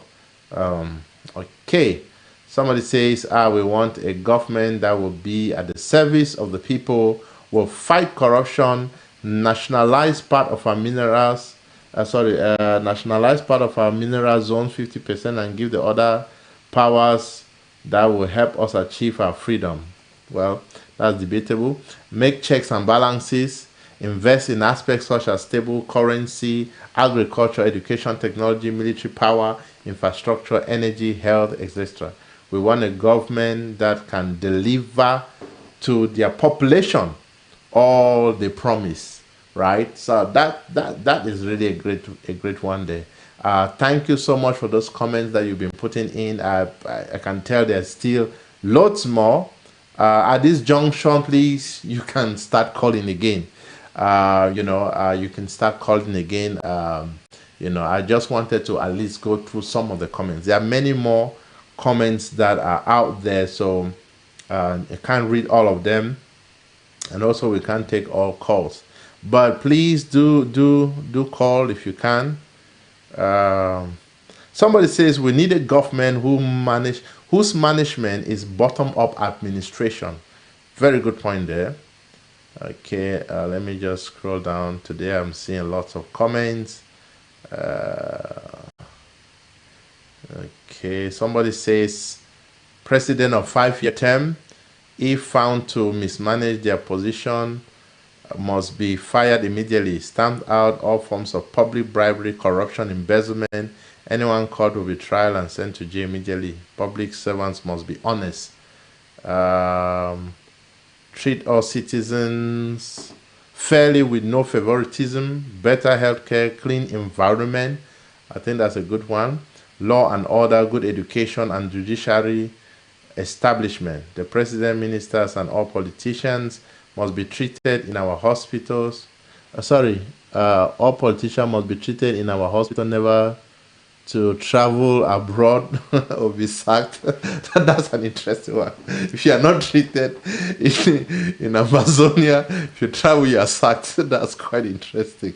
Okay. Somebody says, we want a government that will be at the service of the people, will fight corruption, nationalize part of our minerals, nationalize part of our mineral zones 50% and give the other powers that will help us achieve our freedom. Well, that's debatable. Make checks and balances. Invest in aspects such as stable currency, agriculture, education, technology, military power, infrastructure, energy, health, etc. We want a government that can deliver to their population all they promise, right? So that is really a great one there. Thank you so much for those comments that you've been putting in. I can tell there's still lots more. At this junction, please, you can start calling again. You can start calling again. I just wanted to at least go through some of the comments. There are many more comments that are out there, so I can't read all of them, and also we can't take all calls. But please do call if you can. Somebody says we need a government whose management is bottom-up administration. Very good point there. Okay, let me just scroll down. Today I'm seeing lots of comments. Okay, somebody says president of 5-year term, if found to mismanage their position, must be fired immediately. Stamped out all forms of public bribery, corruption, embezzlement. Anyone caught will be tried and sent to jail immediately. Public servants must be honest. Treat all citizens fairly with no favoritism. Better healthcare, clean environment. I think that's a good one. Law and order, good education, and judiciary establishment. The president, ministers, and all politicians must be treated in our hospitals. All politicians must be treated in our hospital, never to travel abroad or be sacked. That's an interesting one. If you are not treated in Amazonia, if you travel, you are sacked. That's quite interesting.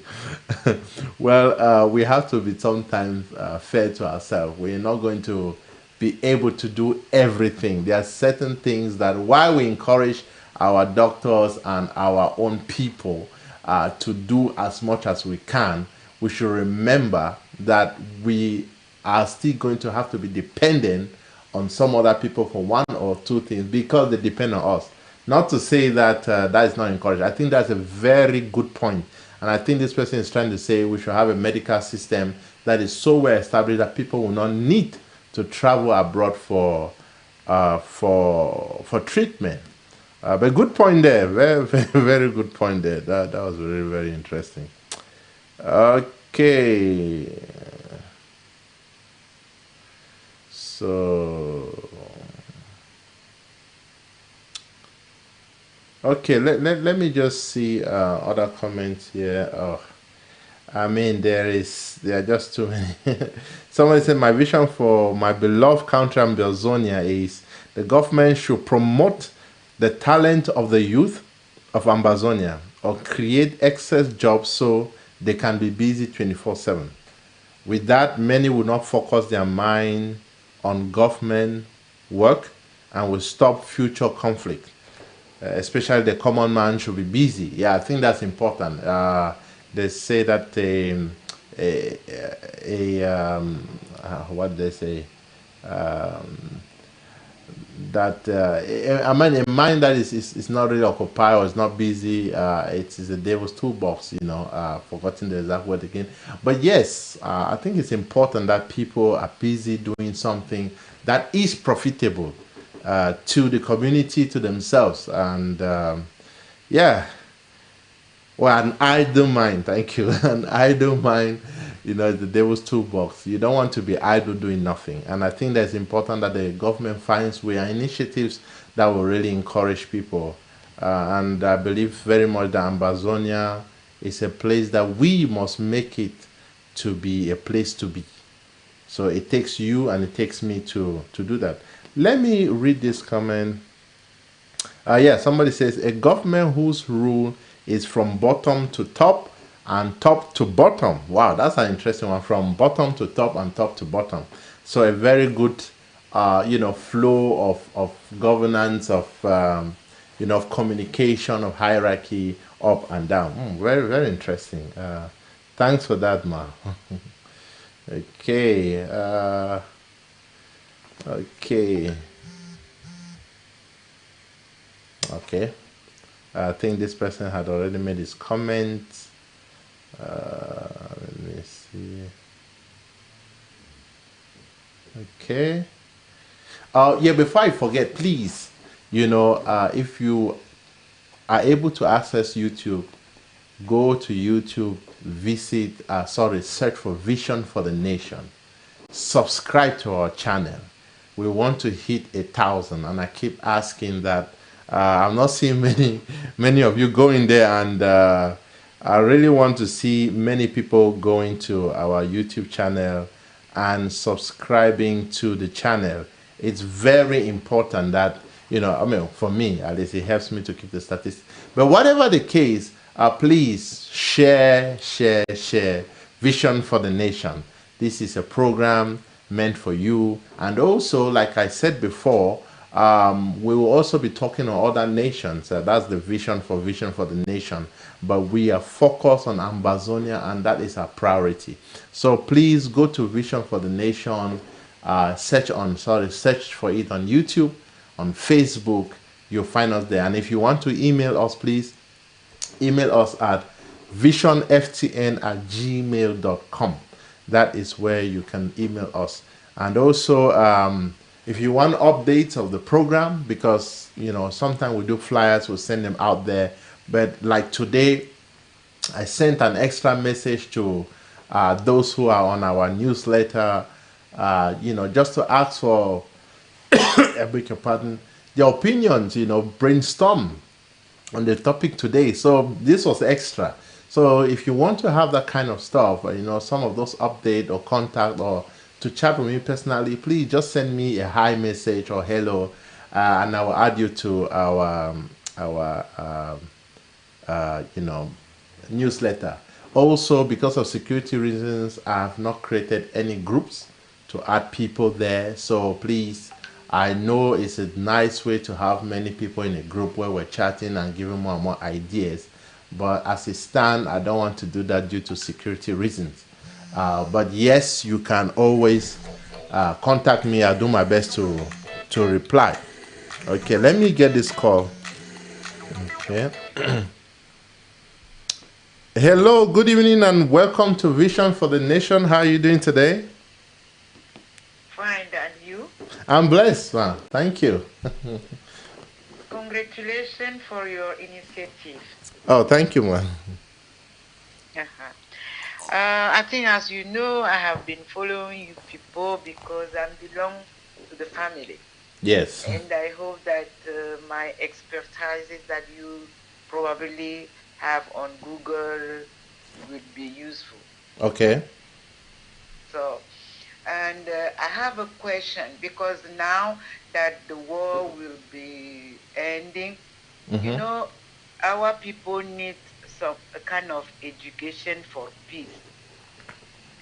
Well, we have to be sometimes fair to ourselves. We're not going to be able to do everything. There are certain things that while we encourage our doctors and our own people to do as much as we can, we should remember that we are still going to have to be dependent on some other people for one or two things because they depend on us. Not to say that that is not encouraged. I think that's a very good point. And I think this person is trying to say we should have a medical system that is so well established that people will not need to travel abroad for treatment. But good point there. Very, very, very good point there. That was very, very interesting. Okay. So, okay, let me just see other comments here. Oh, I mean, there are just too many. Somebody said, my vision for my beloved country, Ambazonia, is the government should promote the talent of the youth of Ambazonia or create excess jobs so they can be busy 24/7. With that, many will not focus their mind on government work and will stop future conflict. Especially the common man should be busy. Yeah, I think that's important. They say that what they say? I mean, a mind that is not really occupied or is not busy, it is a devil's toolbox, forgotten the exact word again. But yes, I think it's important that people are busy doing something that is profitable to the community, to themselves. And yeah, well, an idle mind, thank you. An idle mind, the devil's toolbox. You don't want to be idle doing nothing. And I think that's important that the government finds way and initiatives that will really encourage people. And I believe very much that Ambazonia is a place that we must make it to be a place to be. So it takes you and it takes me to do that. Let me read this comment. Yeah, somebody says, a government whose rule is from bottom to top and top to bottom. Wow, that's an interesting one. From bottom to top and top to bottom. So a very good, flow of governance, of of communication, of hierarchy, up and down. Very, very interesting. Thanks for that, Ma. Okay. Okay. Okay. I think this person had already made his comment. Let me see. Okay. Yeah, before I forget, please, if you are able to access YouTube, go to YouTube, search for Vision for the Nation. Subscribe to our channel. We want to hit 1,000, and I keep asking that. I'm not seeing many of you going there, and I really want to see many people going to our YouTube channel and subscribing to the channel. It's very important that, I mean, for me at least, it helps me to keep the statistics. But whatever the case, please share Vision for the Nation. This is a program meant for you. And also, like I said before, we will also be talking on other nations. That's the Vision for the Nation. But we are focused on Ambazonia, and that is our priority. So please go to Vision for the Nation. Search for it on YouTube, on Facebook. You'll find us there. And if you want to email us, please email us at visionftn@gmail.com. That is where you can email us. And also, if you want updates of the program, because sometimes we do flyers, we'll send them out there. But like today, I sent an extra message to those who are on our newsletter, just to ask for, I beg your pardon, their opinions, brainstorm on the topic today. So this was extra. So if you want to have that kind of stuff, some of those update or contact or to chat with me personally, please just send me a hi message or hello, and I will add you to our newsletter. Also, because of security reasons, I have not created any groups to add people there. So please, I know it's a nice way to have many people in a group where we're chatting and giving more and more ideas. But as it stands, I don't want to do that due to security reasons. But yes, you can always contact me. I'll do my best to reply. Okay, let me get this call. Okay. Hello, good evening, and welcome to Vision for the Nation. How are you doing today? Fine, and you? I'm blessed, man. Thank you. Congratulations for your initiative. Oh, thank you, man. I think, as you know, I have been following you people because I belong to the family. Yes. And I hope that my expertise that you probably have on Google would be useful. Okay. So, and I have a question, because now that the war will be ending, our people need a kind of education for peace.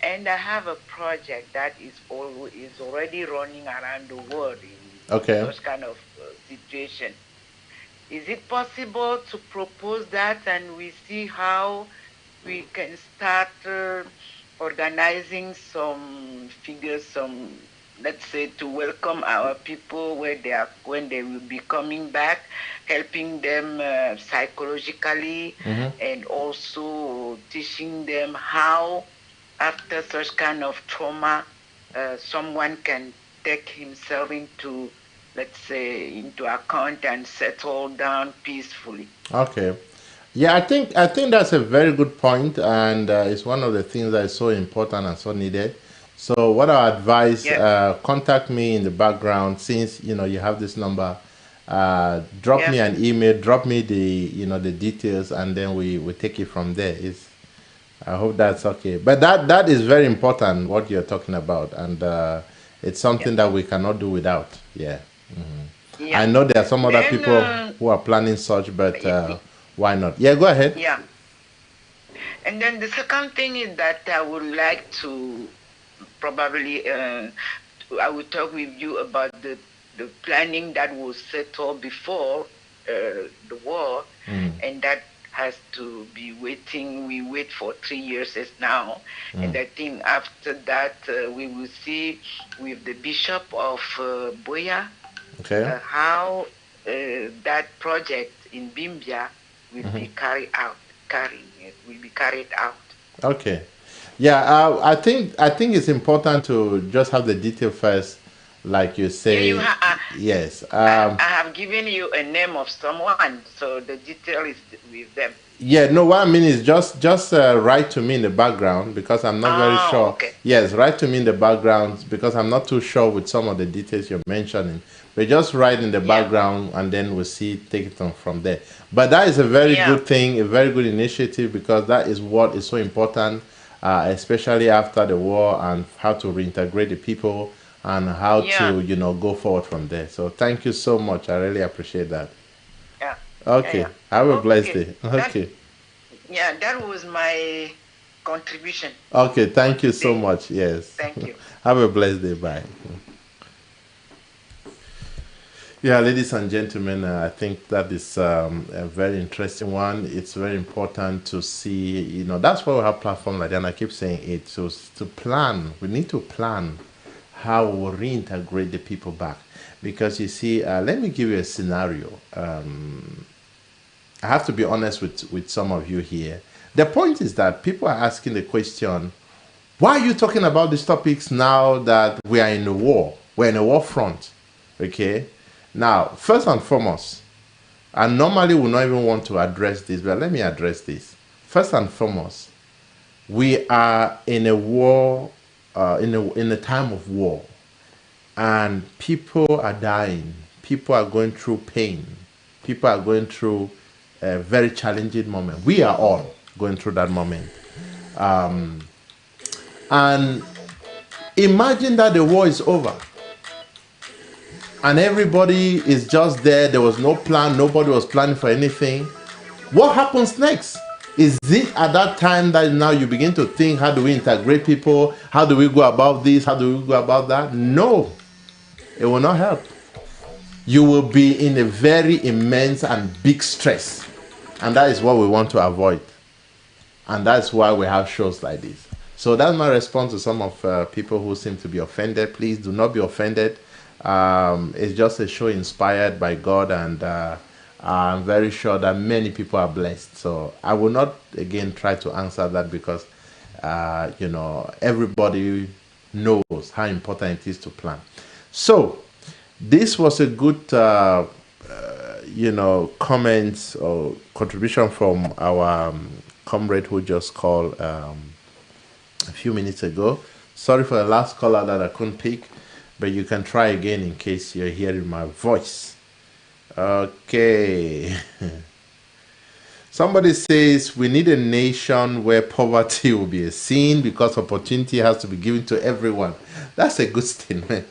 And I have a project that is already running around the world in those kind of situation. Is it possible to propose that, and we see how we can start organizing some figures, let's say, to welcome our people when they will be coming back, helping them psychologically, and also teaching them how, after such kind of trauma, someone can take himself into, let's say, into account and settle down peacefully. Okay. Yeah, I think that's a very good point, and it's one of the things that is so important and so needed. So what I advise, contact me in the background, since you have this number. Drop me an email, drop me the the details, and then we take it from there. I hope that's okay. But that is very important, what you're talking about, and it's something that we cannot do without. Yeah. I know there are some other people who are planning such, but why not? Yeah, go ahead. Yeah. And then the second thing is that I would like to probably, I will talk with you about the planning that was settled before the war, and that has to be waiting. We wait for 3 years now, and I think after that we will see with the Bishop of Buea how that project in Bimbia will be carried out. Okay. Yeah, I think it's important to just have the detail first, like you say. Yes. I have given you a name of someone, so the detail is with them. Yeah, no, what I mean is just write to me in the background because I'm not very sure. Okay. Yes, write to me in the background because I'm not too sure with some of the details you're mentioning. But just write in the background and then we'll take it on from there. But that is a very good thing, a very good initiative because that is what is so important, especially after the war, and how to reintegrate the people and how to go forward from there. So thank you so much. I really appreciate that. Yeah. Okay. Have a blessed day. Okay. That was my contribution. Okay, thank you so much. Yes. Thank you. Have a blessed day. Bye. Yeah, ladies and gentlemen, I think that is a very interesting one. It's very important to see, that's why we have platforms like that. And I keep saying it. So to plan, we need to plan how we'll reintegrate the people back. Because you see, let me give you a scenario. I have to be honest with some of you here. The point is that people are asking the question, why are you talking about these topics now that we are in a war? We're in a war front. Okay? Now, first and foremost, I normally would not even want to address this, but let me address this. First and foremost, we are in a war, in a time of war. And people are dying. People are going through pain. People are going through a very challenging moment. We are all going through that moment. And imagine that the war is over. And everybody is just there. There was no plan. Nobody was planning for anything. What happens next? Is it at that time that now you begin to think, how do we integrate people? How do we go about this? How do we go about that? No, it will not help. You will be in a very immense and big stress. And that is what we want to avoid. And that's why we have shows like this. So that's my response to some of people who seem to be offended. Please do not be offended. It's just a show inspired by God, and I'm very sure that many people are blessed. So I will not again try to answer that because everybody knows how important it is to plan. So this was a good comments or contribution from our comrade who just called a few minutes ago. Sorry for the last caller that I couldn't pick, but you can try again in case you're hearing my voice. Okay. Somebody says we need a nation where poverty will be a sin because opportunity has to be given to everyone. That's a good statement.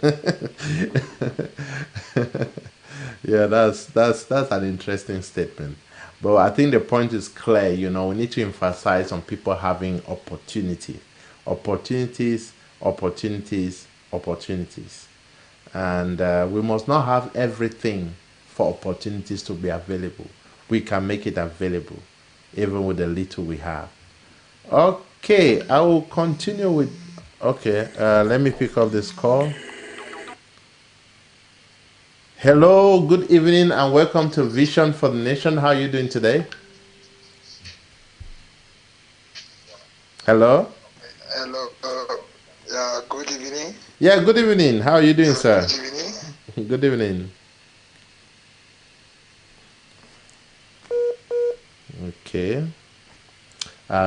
Yeah, that's an interesting statement. But I think the point is clear. We need to emphasize on people having opportunity. Opportunities. And we must not have everything for opportunities to be available. We can make it available, even with the little we have. Okay, I will continue with... Okay, let me pick up this call. Hello, good evening, and welcome to Vision for the Nation. How are you doing today? Hello? Hello. Yeah, good evening. Yeah, good evening. How are you doing, sir? Good evening. Good evening. Okay.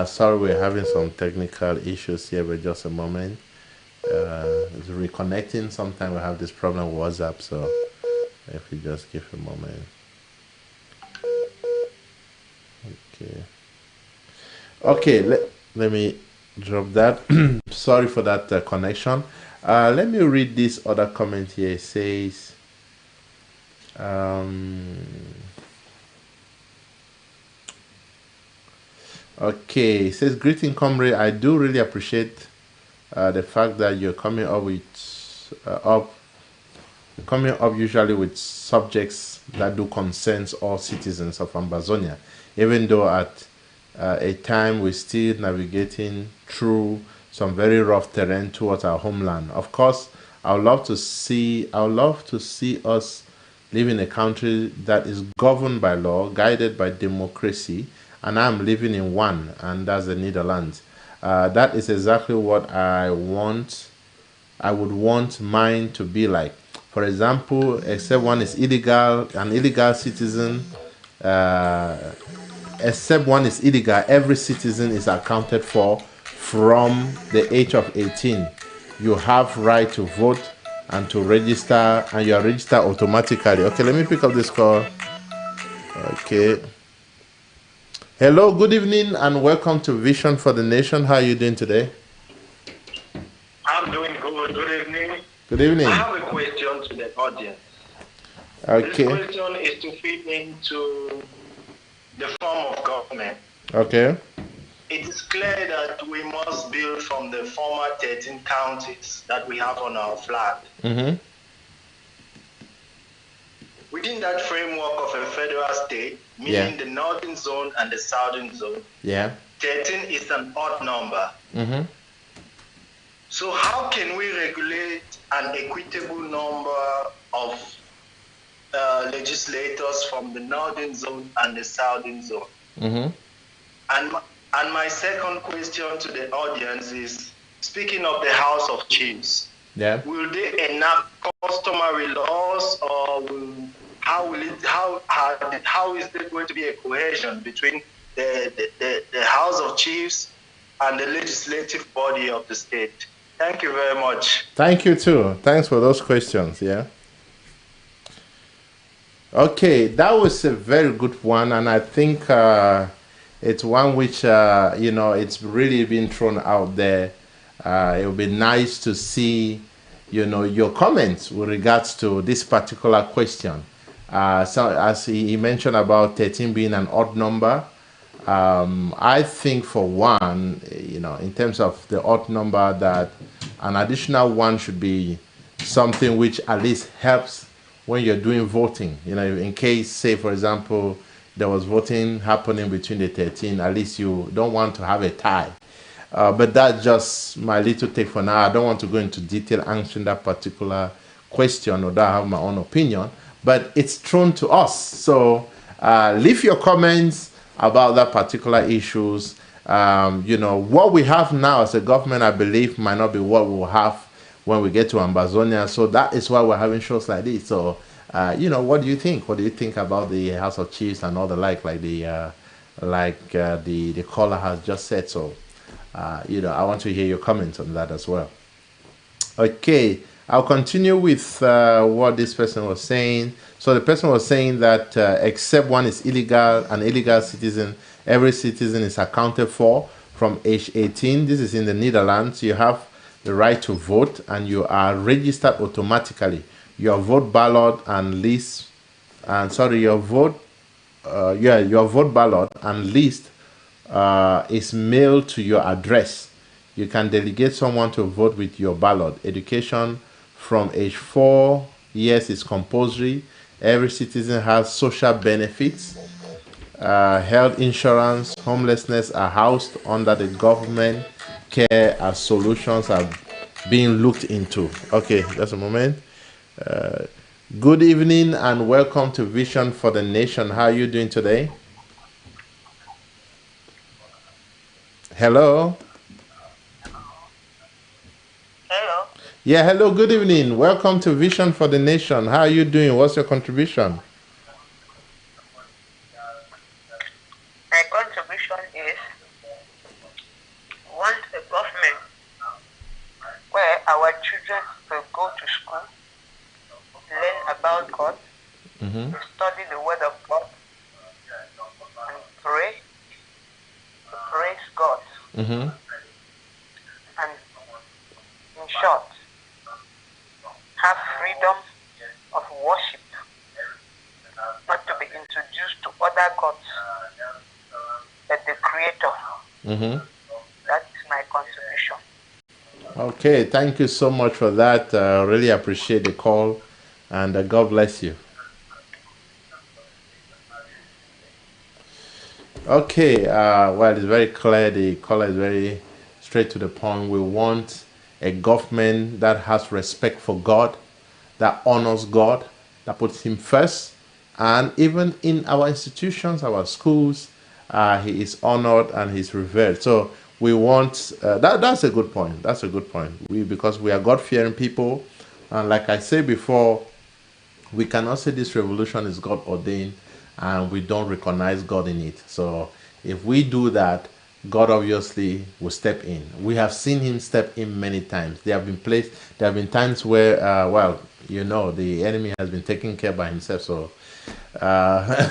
Sorry, we're having some technical issues here, but just a moment. It's reconnecting. Sometimes we have this problem with WhatsApp, so if you just give a moment. Okay. Okay, let me drop that. Sorry for that connection. Let me read this other comment here. It says, okay, it says, greeting comrade, I do really appreciate the fact that you're coming up with usually with subjects that do concerns all citizens of Ambazonia, even though at a time we're still navigating through some very rough terrain towards our homeland. Of course, I would love to see us live in a country that is governed by law, guided by democracy, and I'm living in one, and that's the Netherlands. That is exactly what I want. I would want mine to be like. For example, except one is illegal, an illegal citizen, uh, except one is illegal, every citizen is accounted for from the age of 18. You have right to vote and to register, and you are registered automatically. Okay, let me pick up this call. Okay. Hello, good evening, and welcome to Vision for the Nation. How are you doing today? I'm doing good. Good evening. Good evening. I have a question to the audience. Okay. This question is to fit into the form of government. Okay. It is clear that we must build from the former 13 counties that we have on our flag. Mm-hmm. Within that framework of a federal state, meaning the northern zone and the southern zone, 13 is an odd number. Mm-hmm. So how can we regulate an equitable number of legislators from the northern zone and the southern zone? Mm-hmm. And my second question to the audience is, speaking of the House of Chiefs, will they enact customary laws, or how is there going to be a cohesion between the House of Chiefs and the legislative body of the state? Thank you very much. Thank you too. Thanks for those questions. Okay, that was a very good one, and I think it's one which it's really been thrown out there. It would be nice to see, your comments with regards to this particular question. So as he mentioned about 13 being an odd number, I think for one, in terms of the odd number, that an additional one should be something which at least helps when you're doing voting. In case, say, for example, there was voting happening between the 13, at least you don't want to have a tie. But that's just my little take for now. I don't want to go into detail answering that particular question, although I have my own opinion. But it's thrown to us. So leave your comments about that particular issues. What we have now as a government, I believe, might not be what we'll have when we get to Ambazonia. So that is why we're having shows like this. So, what do you think? What do you think about the House of Chiefs and all the like the caller has just said? So, I want to hear your comments on that as well. Okay, I'll continue with what this person was saying. So the person was saying that except one is illegal, an illegal citizen, every citizen is accounted for from age 18. This is in the Netherlands. You have the right to vote, and you are registered automatically. Your vote ballot and list, your vote ballot and list is mailed to your address. You can delegate someone to vote with your ballot. Education from age 4 years is compulsory. Every citizen has social benefits. Health insurance, homelessness are housed under the government care as solutions are being looked into. Okay, just a moment. Good evening and welcome to Vision for the Nation. How are you doing today? Hello? Hello. Yeah, hello, good evening. Welcome to Vision for the Nation. How are you doing? What's your contribution? My contribution is, want a government where our children will go to school, learn about God, study the Word of God, and pray, praise God. And in short, have freedom of worship, not to be introduced to other gods, but the Creator. That's my contribution. Okay, thank you so much for that. Really appreciate the call, and God bless you. Okay, well, it's very clear. The caller is very straight to the point. We want a government that has respect for God, that honors God, that puts him first. And even in our institutions, our schools, he is honored and he's revered. So we want that's a good point. That's a good point. Because we are God-fearing people, and like I said before, we cannot say this revolution is God ordained and we don't recognize God in it. So if we do that, God obviously will step in. We have seen him step in many times. There have been times where, the enemy has been taken care by himself. So I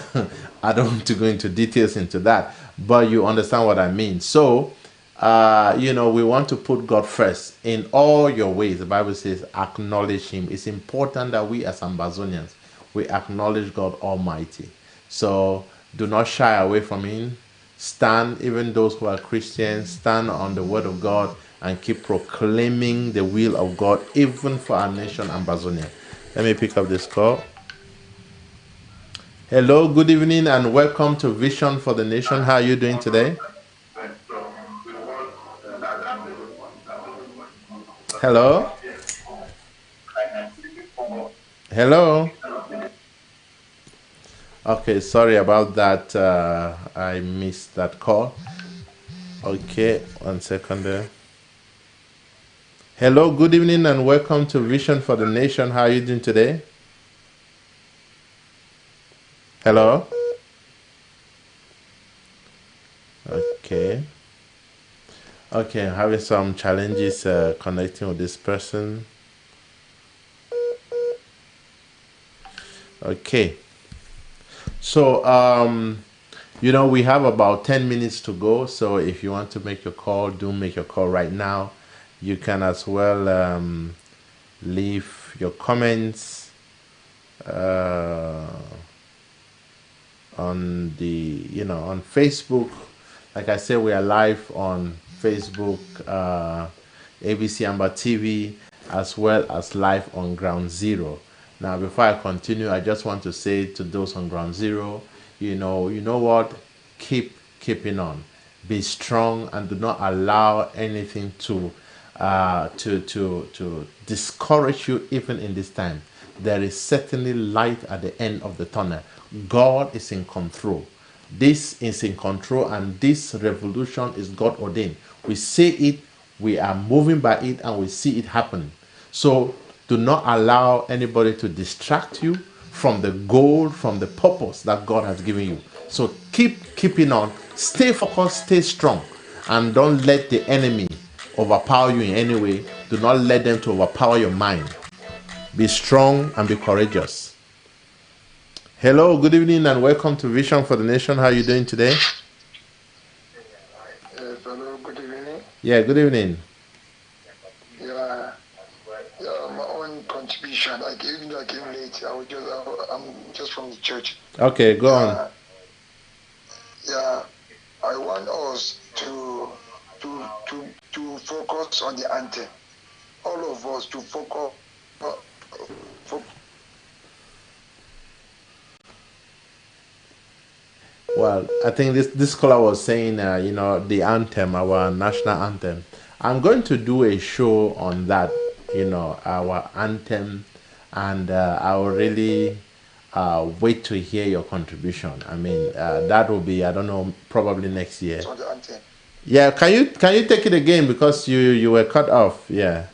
don't want to go into details into that, but you understand what I mean. So, we want to put God first in all your ways. The Bible says, acknowledge him. It's important that we as Ambazonians, we acknowledge God Almighty. So do not shy away from him. Stand, even those who are Christians, stand on the word of God and keep proclaiming the will of God, even for our nation, Ambazonia. Let me pick up this call. Hello, good evening, and welcome to Vision for the Nation. How are you doing today? Hello? Hello? Okay, sorry about that. I missed that call. Okay, 1 second there. Hello, good evening, and welcome to Vision for the Nation. How are you doing today? Hello? Okay. Okay, I'm having some challenges connecting with this person. Okay. So, we have about 10 minutes to go. So if you want to make your call, do make your call right now. You can as well leave your comments on on Facebook. Like I said, we are live on Facebook, ABC Amba TV, as well as live on Ground Zero. Now, before I continue, I just want to say to those on Ground Zero, you know what? Keeping on. Be strong and do not allow anything to discourage you even in this time. There is certainly light at the end of the tunnel. God is in control. This is in control, and this revolution is God ordained. We see it, we are moving by it, and we see it happen. So do not allow anybody to distract you from the goal, from the purpose that God has given you. So keeping on, stay focused, stay strong, and don't let the enemy overpower you in any way. Do not let them to overpower your mind. Be strong and be courageous. Hello, good evening, and welcome to Vision for the Nation. How are you doing today? Yes, hello, good evening. Yeah, good evening. Yeah, my own contribution. I came late. I'm just from the church. Okay, go on. Yeah, I want us to focus on the anthem. All of us to focus. Well, I think this caller was saying, the anthem, our national anthem. I'm going to do a show on that, our anthem, and I will really wait to hear your contribution. I mean, that will be, I don't know, probably next year. On the anthem. Yeah, can you take it again, because you were cut off? Yeah.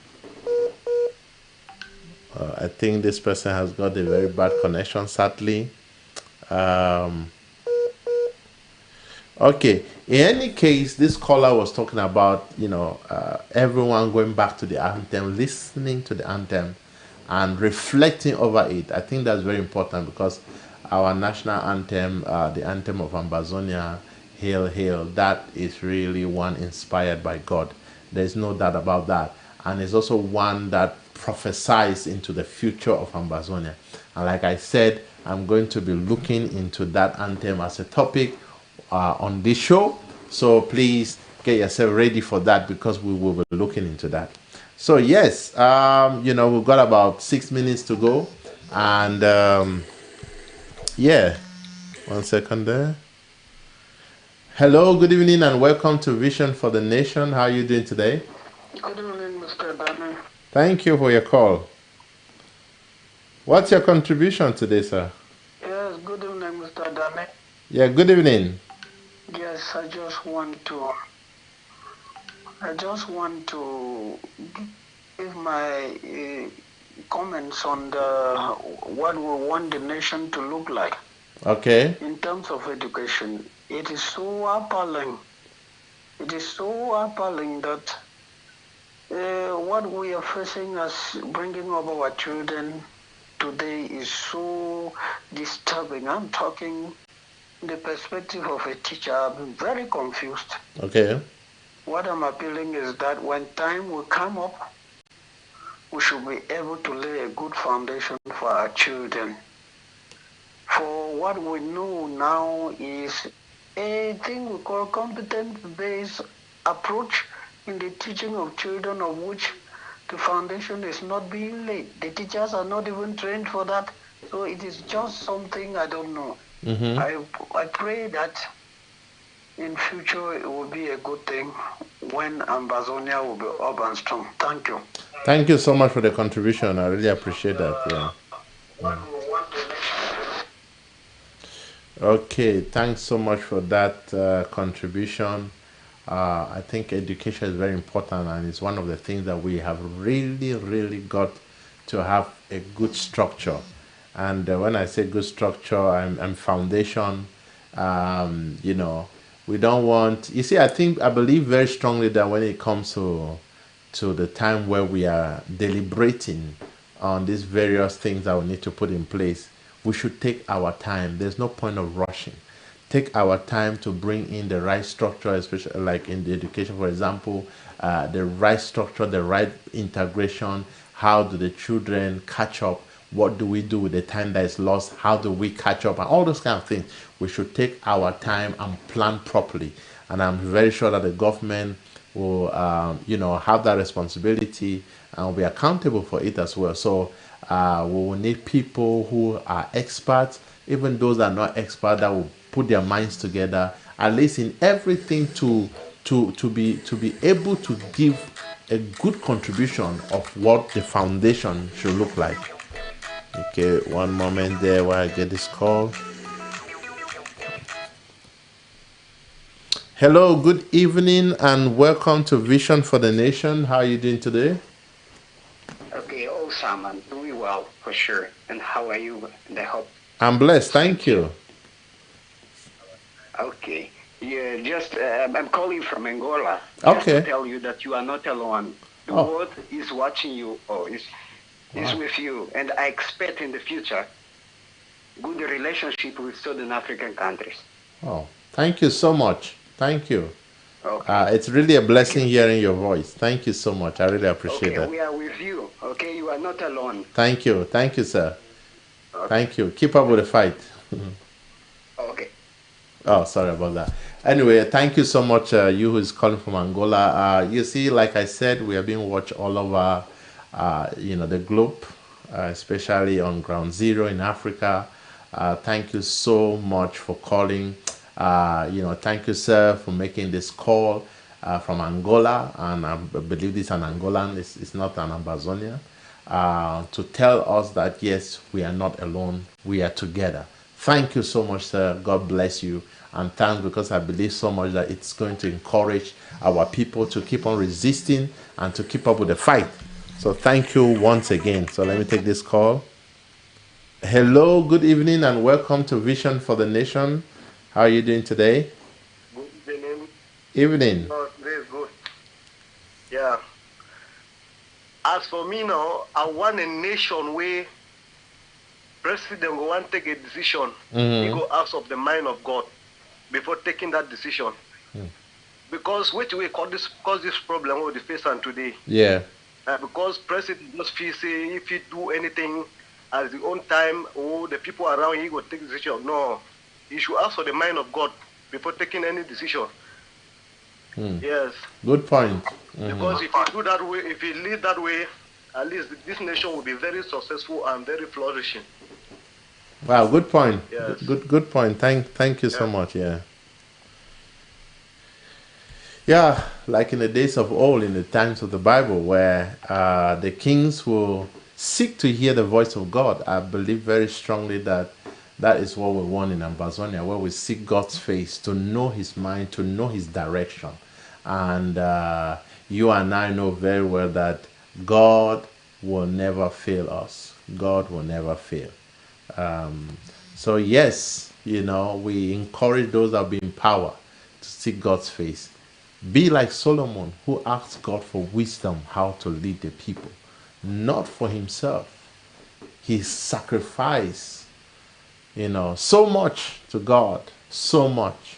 I think this person has got a very bad connection, sadly. Okay, in any case, this caller was talking about, everyone going back to the anthem, listening to the anthem, and reflecting over it. I think that's very important, because our national anthem, the anthem of Ambazonia, Hail, Hail, that is really one inspired by God. There's no doubt about that. And it's also one that prophesies into the future of Ambazonia. And like I said, I'm going to be looking into that anthem as a topic on this show. So please get yourself ready for that, because we will be looking into that. So yes, we've got about 6 minutes to go. And yeah, 1 second there. Hello, good evening, and welcome to Vision for the Nation. How are you doing today? Good evening, Mr. Daniel. Thank you for your call. What's your contribution today, sir? Yes, good evening, Mr. Dane. Yeah, good evening. Yes, I just want to give my comments on what we want the nation to look like. Okay. In terms of education, it is so appalling. It is so appalling that what we are facing as bringing up our children today is so disturbing. I'm talking the perspective of a teacher. I'm very confused. Okay. What I'm appealing is that when time will come up, we should be able to lay a good foundation for our children. For what we know now is a thing we call competence-based approach in the teaching of children, of which the foundation is not being laid. The teachers are not even trained for that. So it is just something I don't know. I pray that in future it will be a good thing when Ambazonia will be up and strong. Thank you. Thank you so much for the contribution. I really appreciate that. Yeah. Okay, thanks so much for that contribution. I think education is very important, and it's one of the things that we have really got to have a good structure. And when I say good structure, I'm foundation. We don't want. You see, I believe very strongly that when it comes to the time where we are deliberating on these various things that we need to put in place, we should take our time. There's no point of rushing. Take our time to bring in the right structure, especially like in the education, for example, the right structure, the right integration. How do the children catch up? What do we do with the time that is lost? How do we catch up? And all those kind of things. We should take our time and plan properly. And I'm very sure that the government will, have that responsibility and will be accountable for it as well. So we will need people who are experts, even those that are not experts, that will put their minds together, at least in everything, to be able to give a good contribution of what the foundation should look like. Okay, one moment there while I get this call. Hello, good evening, and welcome to Vision for the Nation. How are you doing today? Okay, awesome. I'm doing well, for sure. And how are you? And I hope. I'm blessed, thank you. Okay. Yeah, I'm calling from Angola. Okay. Just to tell you that you are not alone. The world is watching you, is with you. And I expect in the future good relationship with Southern African countries. Oh, thank you so much. Thank you. Okay. It's really a blessing hearing your voice. Thank you so much. I really appreciate that. We are with you. Okay, you are not alone. Thank you. Thank you, sir. Okay. Thank you. Keep up with the fight. Okay. Oh, sorry about that. Anyway, thank you so much, you who is calling from Angola. You see, like I said, we are being watched all over, the globe, especially on Ground Zero in Africa. Thank you so much for calling. Thank you, sir, for making this call from Angola, and I believe this is an Angolan, it's not an Ambazonian, to tell us that yes, we are not alone, we are together. Thank you so much, sir. God bless you. And thanks, because I believe so much that it's going to encourage our people to keep on resisting and to keep up with the fight. So thank you once again. So let me take this call. Hello, good evening, and welcome to Vision for the Nation. How are you doing today? Good evening. Evening. Very good. Yeah. As for me now, I want a nation where president will want to take a decision. He go ask of the mind of God before taking that decision. Because which way cause this problem with the face and today. Yeah. Because president just feel say if he do anything at his own time, the people around he go take decision. No. He should ask for the mind of God before taking any decision. Yes. Good point. Because if you do that way, if you lead that way, at least this nation will be very successful and very flourishing. Wow, good point. Yes. Good point. Thank you so much. Yeah. Yeah, like in the days of old, in the times of the Bible, where the kings will seek to hear the voice of God. I believe very strongly that that is what we want in Ambazonia, where we seek God's face, to know his mind, to know his direction. And you and I know very well that God will never fail us. God will never fail. So yes, we encourage those that be in power to seek God's face. Be like Solomon, who asked God for wisdom how to lead the people, not for himself. He sacrificed, so much to God, so much.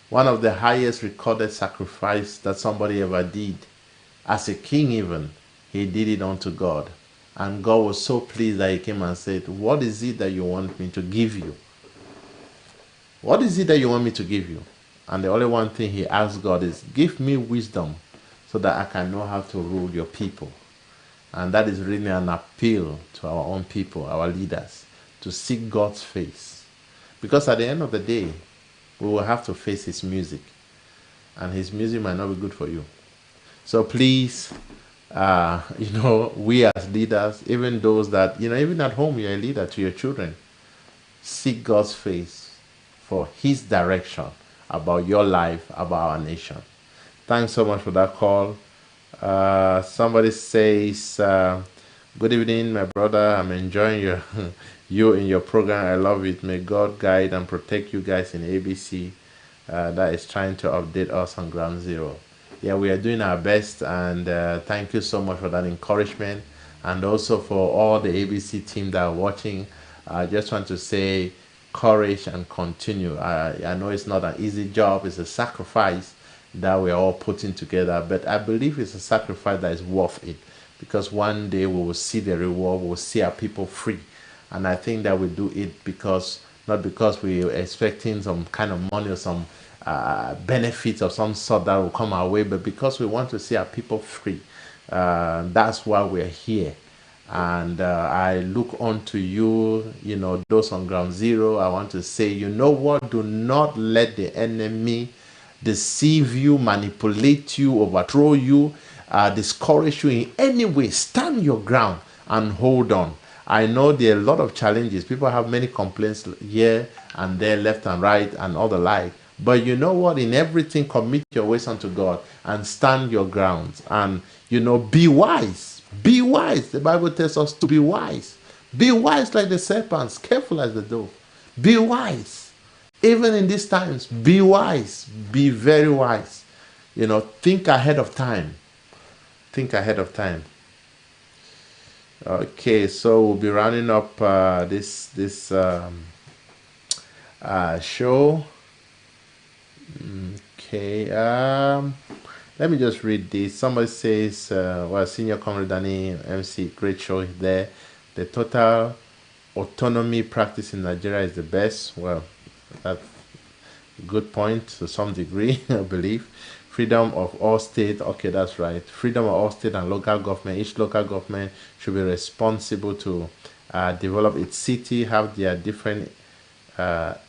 One of the highest recorded sacrifice that somebody ever did, as a king even, he did it unto God. And God was so pleased that he came and said, what is it that you want me to give you? What is it that you want me to give you? And the only one thing he asked God is, give me wisdom so that I can know how to rule your people. And that is really an appeal to our own people, our leaders, to seek God's face. Because at the end of the day, we will have to face his music. And his music might not be good for you. So please, we as leaders, even those that, even at home, you're a leader to your children, seek God's face for his direction about your life, about our nation. Thanks so much for that call. Somebody says, good evening, my brother. I'm enjoying you in your program. I love it. May God guide and protect you guys in ABC that is trying to update us on Ground Zero. Yeah, we are doing our best, and thank you so much for that encouragement, and also for all the ABC team that are watching. I just want to say courage and continue. I know it's not an easy job. It's a sacrifice that we're all putting together, but I believe it's a sacrifice that is worth it, because one day we will see the reward. We will see our people free, and I think that we do it not because we're expecting some kind of money or some benefits of some sort that will come our way, but because we want to see our people free. That's why we're here. And I look on to you, those on Ground Zero. I want to say, you know what? Do not let the enemy deceive you, manipulate you, overthrow you, discourage you in any way. Stand your ground and hold on. I know there are a lot of challenges. People have many complaints here and there, left and right, and all the like. But you know what? In everything, commit your ways unto God and stand your grounds. And, be wise. Be wise. The Bible tells us to be wise. Be wise like the serpents, careful as the dove. Be wise. Even in these times, be wise. Be very wise. Think ahead of time. Think ahead of time. Okay, so we'll be rounding up this show. Okay, let me just read this. Somebody says, Senior Comrade Danny MC, great show there. The total autonomy practice in Nigeria is the best. Well, that's a good point to some degree, I believe. Freedom of all state. Okay, that's right. Freedom of all state and local government. Each local government should be responsible to develop its city, have their different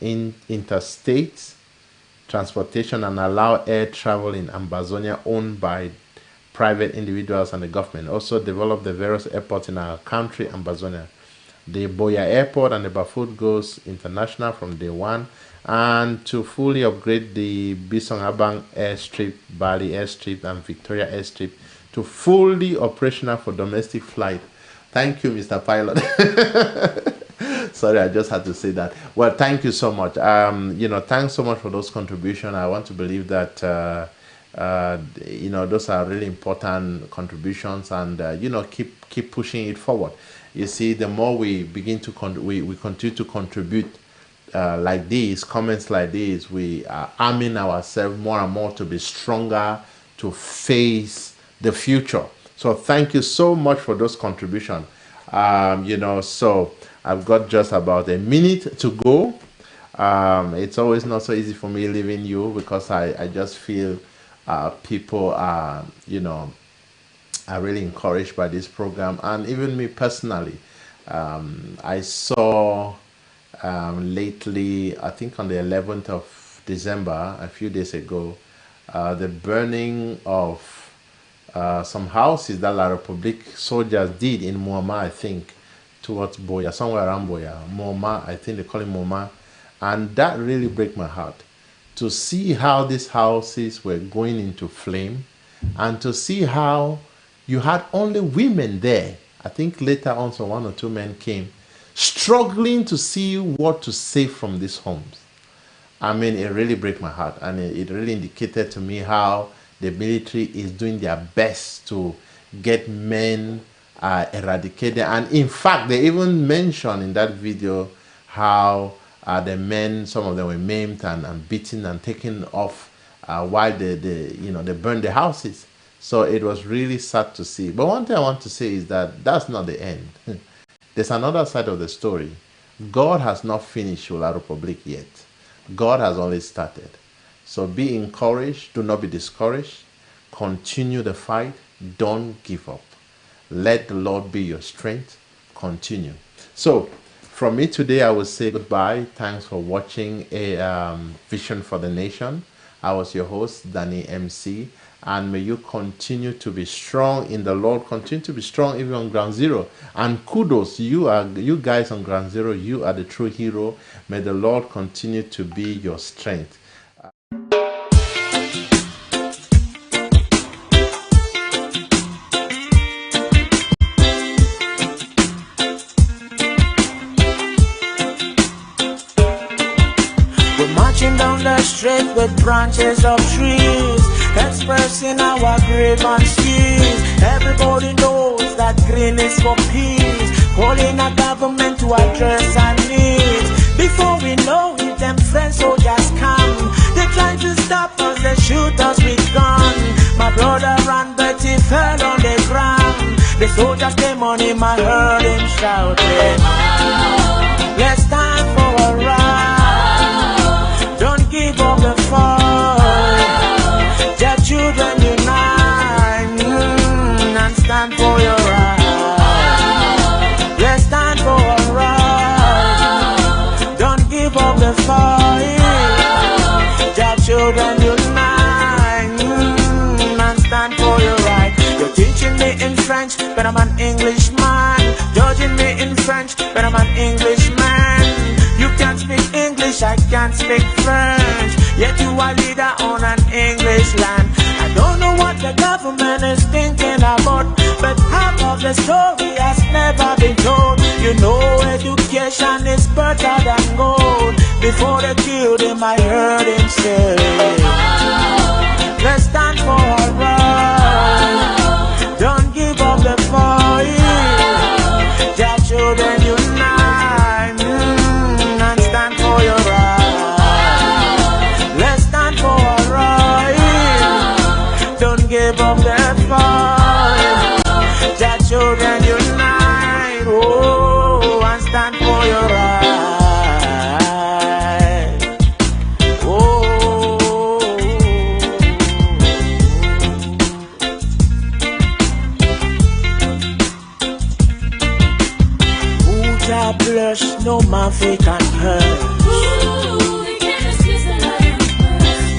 interstate transportation, and allow air travel in Ambazonia owned by private individuals and the government. Also develop the various airports in our country, Ambazonia. The Boya Airport and the Bafut goes international from day one, and to fully upgrade the Bisong Abang Airstrip, Bali Airstrip, and Victoria Airstrip to fully operational for domestic flight. Thank you, Mr. Pilot. Sorry, I just had to say that. Well, thank you so much. Thanks so much for those contributions. I want to believe that those are really important contributions, and keep pushing it forward. You see, the more we begin to we continue to contribute like these comments like these, we are arming ourselves more and more to be stronger, to face the future. So thank you so much for those contributions. So I've got just about a minute to go. It's always not so easy for me leaving you, because I just feel people are really encouraged by this program, and even me personally. I saw lately, I think on the 11th of December, a few days ago, the burning of some houses that La Republique soldiers did in Muammar, I think, towards Boya, somewhere around Boya. Muammar, I think they call it Muammar. And that really break my heart to see how these houses were going into flame and to see how you had only women there. I think later on, so 1 or 2 men came, struggling to see what to save from these homes. I mean, it really broke my heart, and it really indicated to me how the military is doing their best to get men eradicated. And in fact, they even mentioned in that video how the men, some of them were maimed and beaten and taken off while they burned the houses. So it was really sad to see. But one thing I want to say is that that's not the end. There's another side of the story. God has not finished with La Republique yet. God has only started. So be encouraged. Do not be discouraged. Continue the fight. Don't give up. Let the Lord be your strength. Continue. So from me today, I will say goodbye. Thanks for watching a Vision for the Nation. I was your host, Danny MC. And may you continue to be strong in the Lord. Continue to be strong even on ground zero. And kudos, you guys on ground zero, you are the true hero. May the Lord continue to be your strength. We're marching down the street with branches of trees, expressing our grievances. Everybody knows that green is for peace, calling our government to address our needs. Before we know it, them French soldiers come. They try to stop us, they shoot us with guns. My brother ran, but he fell on the ground. The soldiers came on him, I heard him shouting, let's stand for a right. Don't give up the fight. Their children unite and stand for your right. Let's stand for a right. Don't give up the fight. Their children unite and stand for your right. You're teaching me in French, but I'm an Englishman. Judging me in French, but I'm an Englishman. You can't speak English, I can't speak French. Yet you are leader on an English land. I don't know what the government is thinking about, but half of the story has never been told. You know education is better than gold. Before they killed him, I heard him say, let's stand for our right. Don't give up the fight. Their children unite and stand for your right. Let's stand for our right. Don't give up the fight. Their children unite, oh, and stand for your right. Bless, no man fake and curse.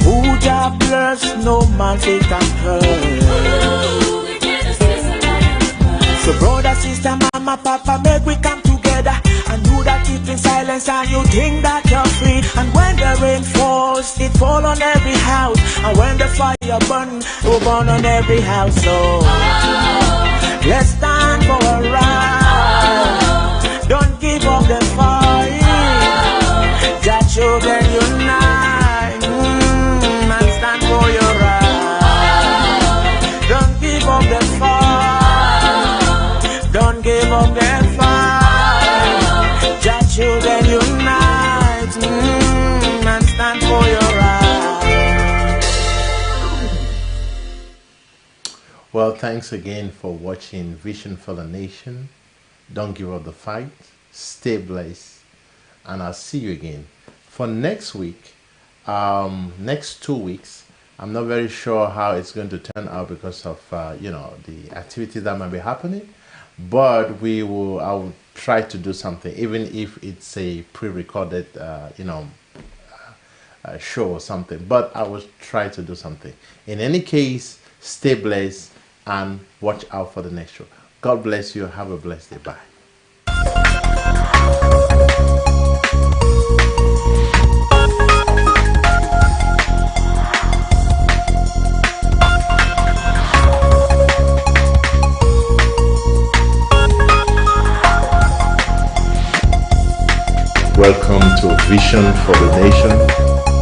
Who Jah bless, no man fake and curse. So brother, sister, mama, papa, make we come together and do that keep in silence and you think that you're free. And when the rain falls, it fall on every house. And when the fire burn, it will burn on every house. So let's stand for a right. Don't give up the fight. That children unite and stand for your right. Don't give up the fight. Don't give up the fight. That children unite and stand for your right. Well, thanks again for watching Vision for the Nation. Don't give up the fight. Stay blessed. And I'll see you again. For next week, next 2 weeks, I'm not very sure how it's going to turn out because of, the activities that might be happening. But I will try to do something, even if it's a pre-recorded, show or something. But I will try to do something. In any case, stay blessed and watch out for the next show. God bless you. Have a blessed day. Bye. Welcome to Vision for the Nation.